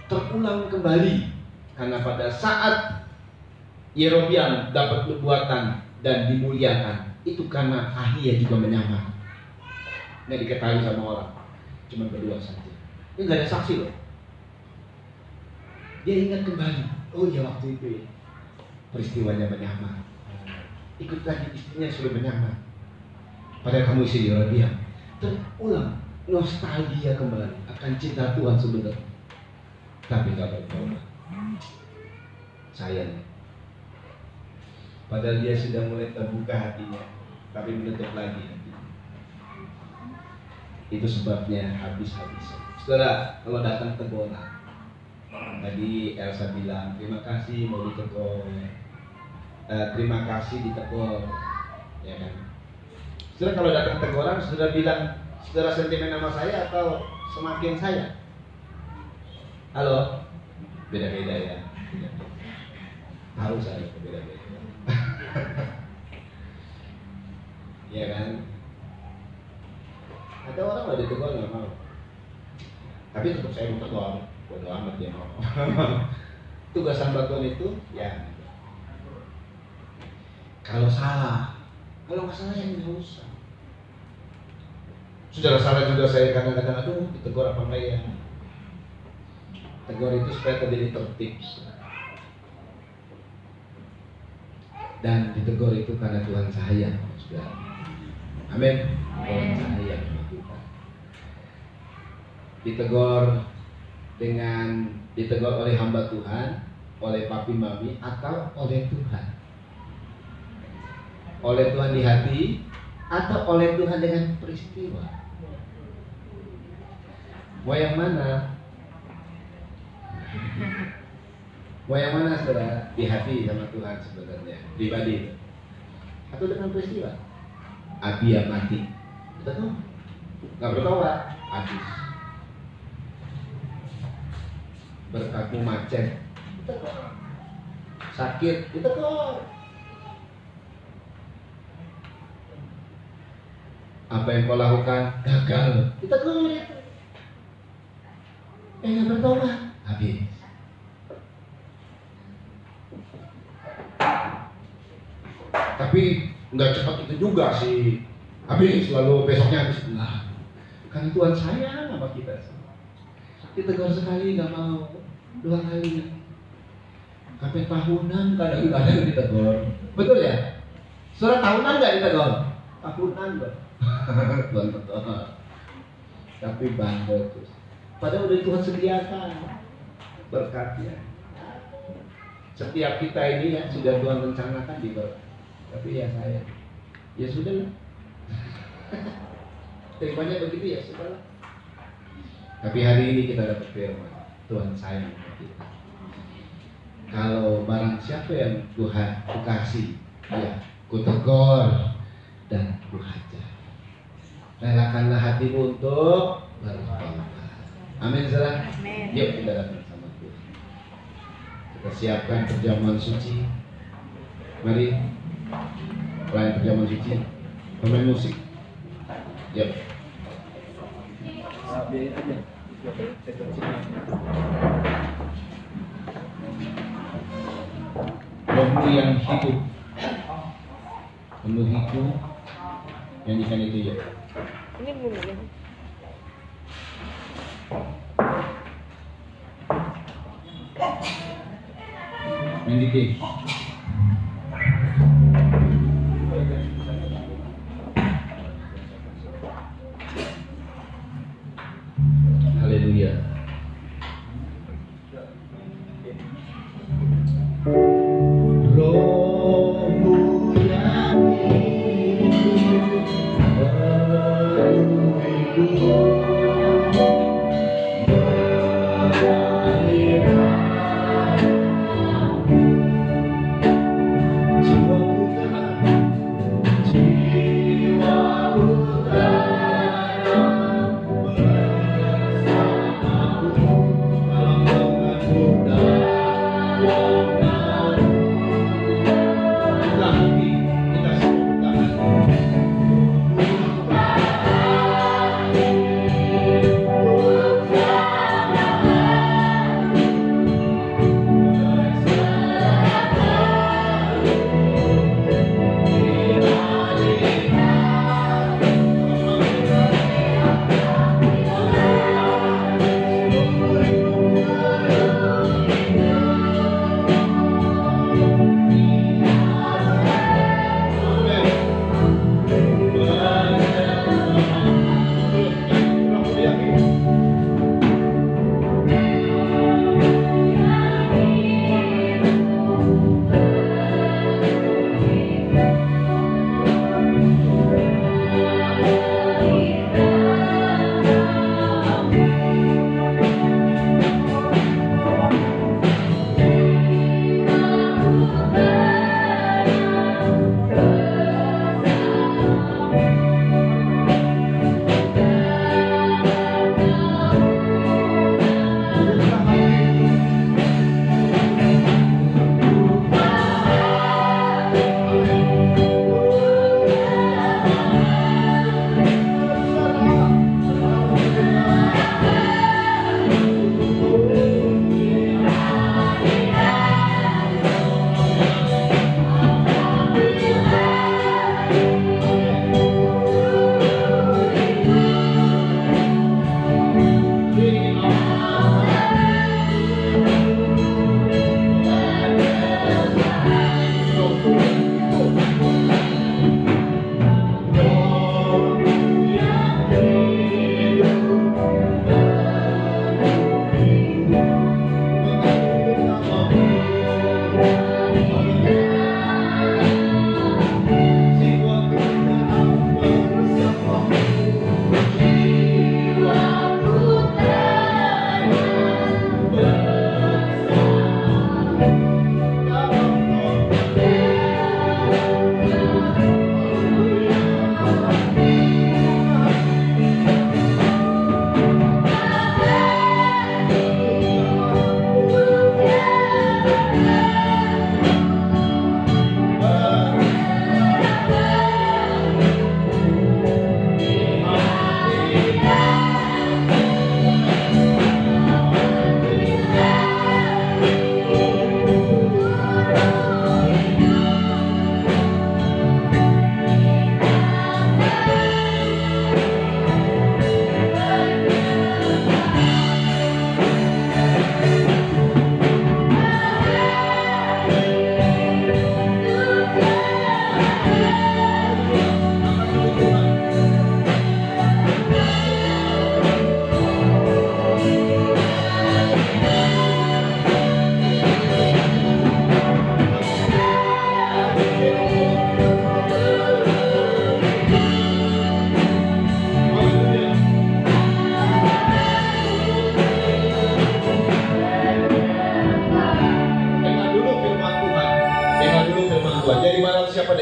Terulang kembali karena pada saat Yerobeam dapat nubuatan dan dimuliakan, itu karena Ahia juga menyamar. Nggak diketahui sama orang, cuma berdua saja. Ini nggak ada saksi loh. Dia ingat kembali, oh ya waktu itu ya peristiwanya menyamar. Ikut lagi istrinya sudah menyamar. Padahal kamu isi Yerobeam. Terulang nostalgia kembali akan cinta Tuhan sebenarnya. Tapi nggak bertobat. Sayang. Padahal dia sudah mulai terbuka hatinya, tapi menutup lagi hatinya. Itu sebabnya habis-habisan. Saudara, kalau datang teguran, tadi Elsa bilang terima kasih mau ditegur, terima kasih ditegur, ya kan? Saudara, kalau datang teguran, saudara bilang saudara sentimen sama saya atau semakin saya? Halo, beda-beda ya. Tahu saya beda-beda. Ya kan? Ada orang kalau ditegur nggak mau, tapi tetap saya mau tegur. Bodo amat dia mau. Tugas hamba Tuhan itu ya kalau salah, kalau nggak salah yang nggak usah. Saudara salah juga saya kadang-kadang aduh ditegur apa enggak ya? Tegur itu supaya terjadi tertib. Dan ditegur itu karena Tuhan sayang, saudara. Amin. Tuhan sayang kita. Ditegur oleh hamba Tuhan, oleh papi mami, atau oleh Tuhan. Oleh Tuhan di hati, atau oleh Tuhan dengan peristiwa. Mau yang mana? Mau yang mana saudara? Di hati sama Tuhan sebenarnya, pribadi, atau dengan peristiwa? Abia mati, betul? Nggak bertobat, habis. Berkatmu macet, betul. Sakit, betul. Apa yang kau lakukan gagal, betul. Nggak bertobat, habis. Tapi nggak cepat itu juga sih. Habis lalu besoknya habis. Nah, kan Tuhan sayang sama kita. Ditegur sekali nggak mau, 2 kali, sampai tahunan kadang-kadang ditegur. Betul ya? Saudara tahunan nggak ditegur? Tahunan loh. Tuhan betul. Tapi bandel terus. Padahal udah Tuhan sediakan berkatnya. Setiap kita ini ya sudah Tuhan rencanakan diberkati. Tapi ya saya, ya sudah lah. Terimanya begitu ya sudah lah. Tapi hari ini kita dapat firman, Tuhan sayang kita. Kalau barang siapa yang Tuhan kasih, ya kutegur dan kuhajar. Relakanlah hatimu untuk bertobat. Amin saudara. Yuk kita datang sama Tuhan. Kita siapkan perjamuan suci. Mari. Selain perjamuan suci, pemain musik. Yuk. Biarin aja. Rohmu yang hidup, penuh hidup, nyanyikan itu ya. Ini belum ya. Mendikik. Haleluya. Rohmu yang hidup, penuh hidup, mengalirkan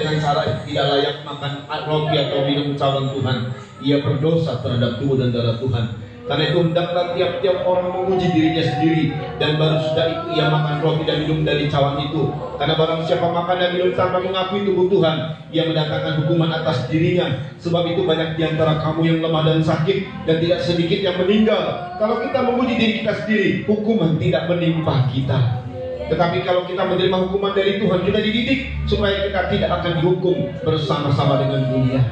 dengan cara tidak layak makan roti atau minum cawan Tuhan, ia berdosa terhadap tubuh dan darah Tuhan. Karena itu hendaklah tiap-tiap orang menguji dirinya sendiri, dan baru sudah itu ia makan roti dan minum dari cawan itu. Karena barang siapa makan dan minum tanpa mengakui tubuh Tuhan, ia mendatangkan hukuman atas dirinya. Sebab itu banyak di antara kamu yang lemah dan sakit, dan tidak sedikit yang meninggal. Kalau kita menguji diri kita sendiri, hukuman tidak menimpa kita. Tetapi kalau kita menerima hukuman dari Tuhan, kita dididik supaya kita tidak akan dihukum bersama-sama dengan dunia.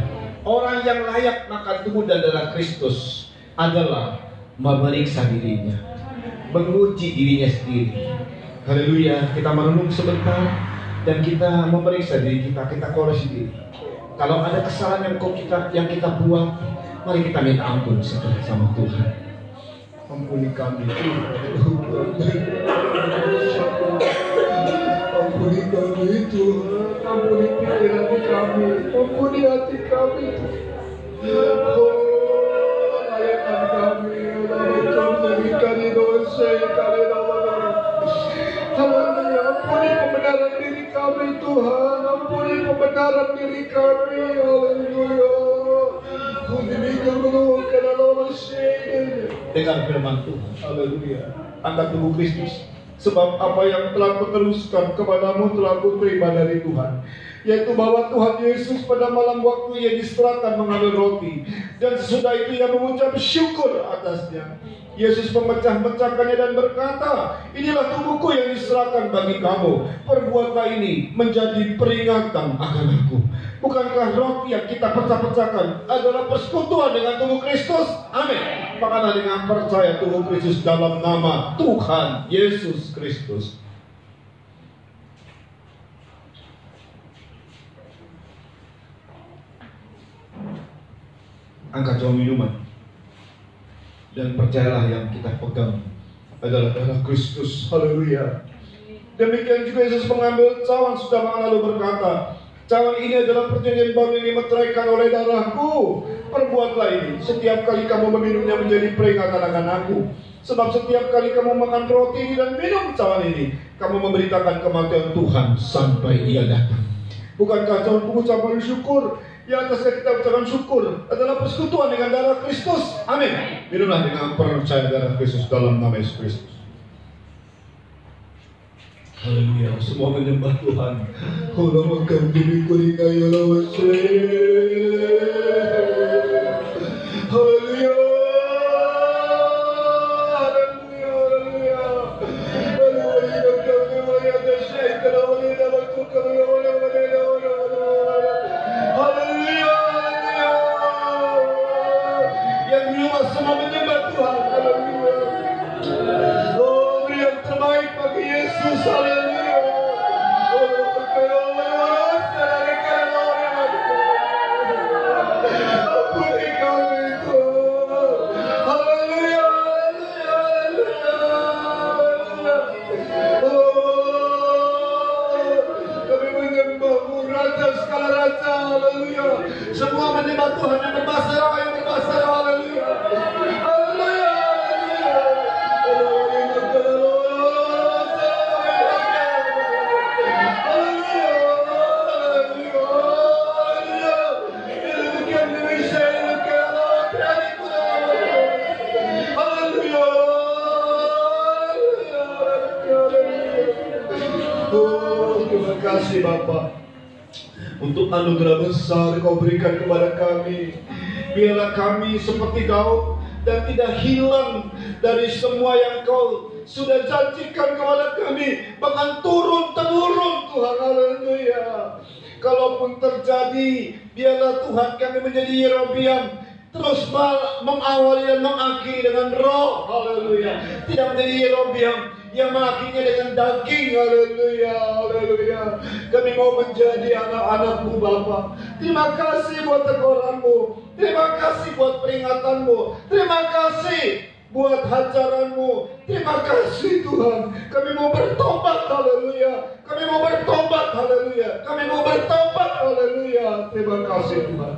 Orang yang layak makan tubuh dan darah Kristus adalah memeriksa dirinya, menguji dirinya sendiri. Haleluya. Kita merenung sebentar dan kita memeriksa diri kita, kita koreksi diri. Kalau ada kesalahan yang kita buat, mari kita minta ampun segera sama Tuhan. Ampuni kami Tuhan. Ampuni kami Tuhan. Ampuni pikiran kami, ampuni hati kami Tuhan. Ampuni pembenaran diri kami Tuhan, ampuni pembenaran diri kami. Haleluya. Dengar firman Tuhan. Haleluya. Angkat tubuh Kristus. Sebab apa yang telah kuteruskan kepadamu telah kuterima dari Tuhan, yaitu bahwa Tuhan Yesus pada malam waktu ia diserahkan mengambil roti, dan sesudah itu ia mengucap syukur atasnya. Yesus memecah-mecahkannya dan berkata, inilah tubuhku yang diserahkan bagi kamu. Perbuatlah ini menjadi peringatan akan aku. Bukankah roti yang kita pecah-pecahkan adalah persekutuan dengan tubuh Kristus? Amin. Makanlah dengan percaya tubuh Kristus dalam nama Tuhan Yesus Kristus. Angkat jauh minuman dan percayalah yang kita pegang adalah darah Kristus. Haleluya. Demikian juga Yesus mengambil cawan sudah makan lalu berkata, cawan ini adalah perjanjian baru yang dimeteraikan oleh darahku. Perbuatlah ini setiap kali kamu meminumnya menjadi peringatan akan aku. Sebab setiap kali kamu makan roti ini dan minum cawan ini, kamu memberitakan kematian Tuhan sampai ia datang. Bukankah cawan pengucapan syukur yang atasnya kita ucapkan syukur adalah persekutuan dengan darah Kristus? Amin. Minumlah dengan percaya darah Kristus dalam nama Yesus Kristus. Haleluya. Semua menyembah Tuhan. Haleluya. Semua menyembah Tuhan yang berbahasa roh, yang berbahasa roh. Haleluya. Haleluya. Terima kasih Bapak untuk anugerah besar Kau berikan kepada kami. Biarlah kami seperti Daud dan tidak hilang dari semua yang Kau sudah janjikan kepada kami, bahkan turun-temurun Tuhan. Haleluya. Kalaupun terjadi, biarlah Tuhan kami menjadi Yerobeam, terus mengawali dan mengakhiri dengan roh. Haleluya. Tidak menjadi Yerobeam yang mengakhirinya dengan daging. Haleluya. Haleluya. Kami mau menjadi anak-anak-Mu Bapa. Terima kasih buat teguranmu, terima kasih buat peringatanmu, terima kasih buat hajaranmu. Terima kasih Tuhan. Kami mau bertobat. Haleluya. Kami mau bertobat. Haleluya. Kami mau bertobat. Haleluya. Terima kasih Tuhan.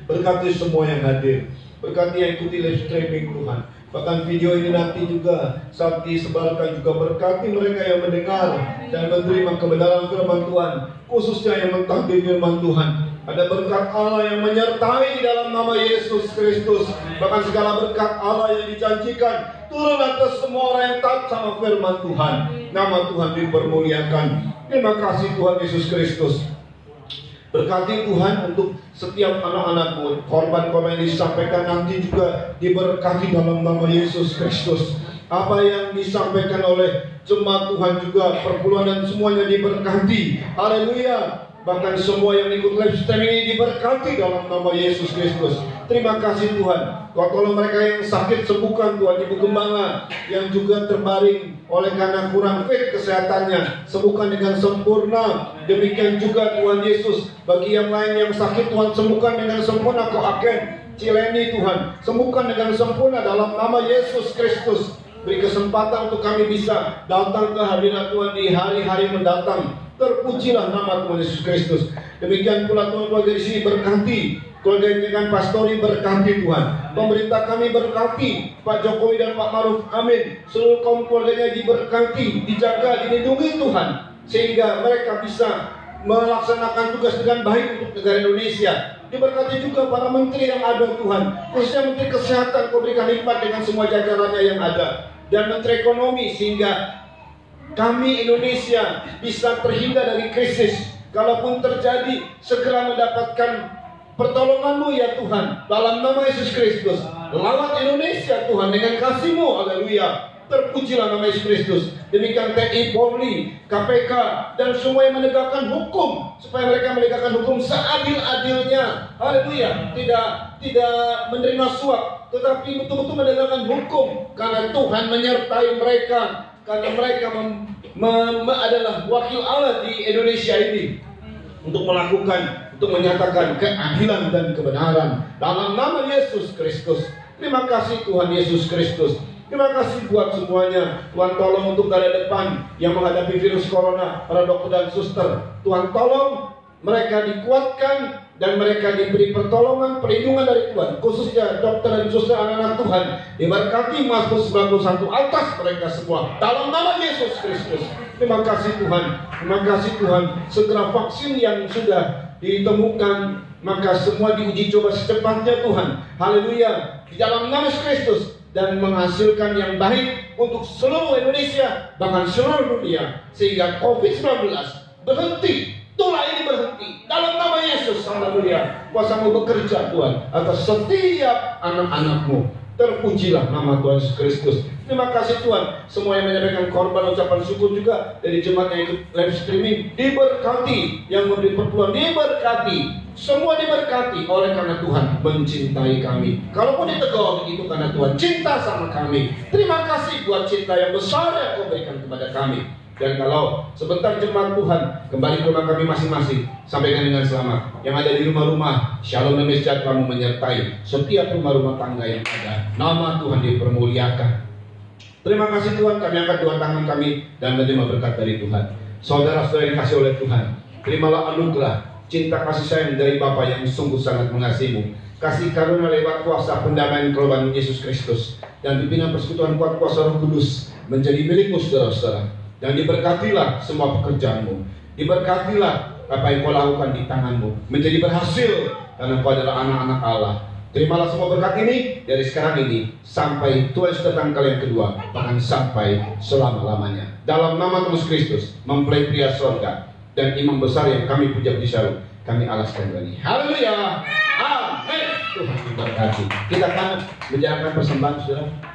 Berkati semua yang hadir, berkati yang ikuti live streaming Tuhan. Bahkan video ini nanti juga saat disebarkan juga berkati mereka yang mendengar dan menerima kebenaran firman Tuhan, khususnya yang mentahdir firman Tuhan. Ada berkat Allah yang menyertai di dalam nama Yesus Kristus. Bahkan segala berkat Allah yang dijanjikan turun atas semua orang yang taat sama firman Tuhan. Nama Tuhan dipermuliakan. Terima kasih Tuhan Yesus Kristus. Berkati Tuhan untuk setiap anak-anakmu. Korban-korban yang disampaikan nanti juga diberkati dalam nama Yesus Kristus. Apa yang disampaikan oleh jemaat Tuhan juga, perpuluhan dan semuanya diberkati. Haleluya. Bahkan semua yang ikut live stream ini diberkati dalam nama Yesus Kristus. Terima kasih Tuhan. Kau tolong mereka yang sakit sembuhkan Tuhan. Ibu Gembala yang juga terbaring oleh karena kurang fit kesehatannya, sembuhkan dengan sempurna. Demikian juga Tuhan Yesus, bagi yang lain yang sakit Tuhan sembuhkan dengan sempurna. Kau akan Cileni Tuhan, sembuhkan dengan sempurna dalam nama Yesus Kristus. Beri kesempatan untuk kami bisa datang ke hadirat Tuhan di hari-hari mendatang. Terpujilah nama Tuhan Yesus Kristus. Demikian pula Tuhan, keluarga di sini berkati, keluarga dengan pastori berkati Tuhan. Pemerintah kami berkati, Pak Jokowi dan Pak Maruf, amin. Seluruh kaum keluarganya diberkati, dijaga, dilindungi Tuhan, sehingga mereka bisa melaksanakan tugas dengan baik untuk negara Indonesia. Diberkati juga para menteri yang ada Tuhan, khususnya Menteri Kesehatan, Kau berikan hikmat dengan semua jajarannya yang ada, dan Menteri Ekonomi, sehingga kami Indonesia bisa terhindar dari krisis. Kalaupun terjadi, segera mendapatkan pertolongan-Mu ya Tuhan, dalam nama Yesus Kristus. Lawat Indonesia Tuhan dengan kasih-Mu, haleluya. Terpujilah nama Yesus Kristus. Demikian TNI, Polri, KPK, dan semua yang menegakkan hukum, supaya mereka menegakkan hukum seadil-adilnya, haleluya. Tidak menerima suap, tetapi betul-betul menegakkan hukum, karena Tuhan menyertai mereka. Karena mereka adalah wakil Allah di Indonesia ini, untuk melakukan, untuk menyatakan keadilan dan kebenaran dalam nama Yesus Kristus. Terima kasih Tuhan Yesus Kristus. Terima kasih buat semuanya. Tuhan tolong untuk garda depan yang menghadapi virus corona, para dokter dan suster. Tuhan tolong mereka dikuatkan dan mereka diberi pertolongan, perlindungan dari Tuhan, khususnya dokter dan suster anak-anak Tuhan. Diberkati Mazmur 91 atas mereka semua dalam nama Yesus Kristus. Terima kasih Tuhan. Terima kasih Tuhan. Segera vaksin yang sudah ditemukan, maka semua diuji coba secepatnya Tuhan. Haleluya. Di dalam nama Yesus Kristus, dan menghasilkan yang baik untuk seluruh Indonesia, bahkan seluruh dunia, sehingga COVID-19 berhenti. Itulah ini berhenti dalam nama Yesus. Haleluya. Kuasa-Mu bekerja Tuhan atas setiap anak-anak-Mu. Terpujilah nama Tuhan Yesus Kristus. Terima kasih Tuhan. Semua yang menyampaikan korban ucapan syukur juga dari jemaat yang ikut live streaming diberkati, yang memberi perpuluhan diberkati. Semua diberkati oleh karena Tuhan mencintai kami. Kalaupun ditegur itu karena Tuhan cinta sama kami. Terima kasih buat cinta yang besar yang Kau berikan kepada kami. Dan kalau sebentar jemaat Tuhan kembali ke rumah kami masing-masing, sampaikan dengan selamat. Yang ada di rumah-rumah, shalom dan sejahtera-Mu menyertai setiap rumah-rumah tangga yang ada. Nama Tuhan dipermuliakan. Terima kasih Tuhan, kami angkat dua tangan kami dan menerima berkat dari Tuhan. Saudara-saudara yang dikasih oleh Tuhan, terimalah anugerah cinta kasih sayang dari Bapa yang sungguh sangat mengasihi-Mu. Kasih karunia lewat kuasa pendamaian korban Yesus Kristus dan pimpinan persekutuan kuat kuasa Roh Kudus menjadi milikmu saudara-saudara. Dan diberkatilah semua pekerjaan-Mu. Diberkatilah apa yang Kau lakukan di tangan-Mu menjadi berhasil, karena Kau adalah anak-anak Allah. Terimalah semua berkat ini dari sekarang ini sampai Tuhan Yesus datang kali yang kedua, bahkan sampai selama-lamanya. Dalam nama Tuhan Yesus Kristus, mempelai pria surga dan imam besar yang kami puja puji selalu, kami alaskan ini. Haleluya. Amin. Tuhan memberkati. Kita akan menjalankan persembahan, saudara.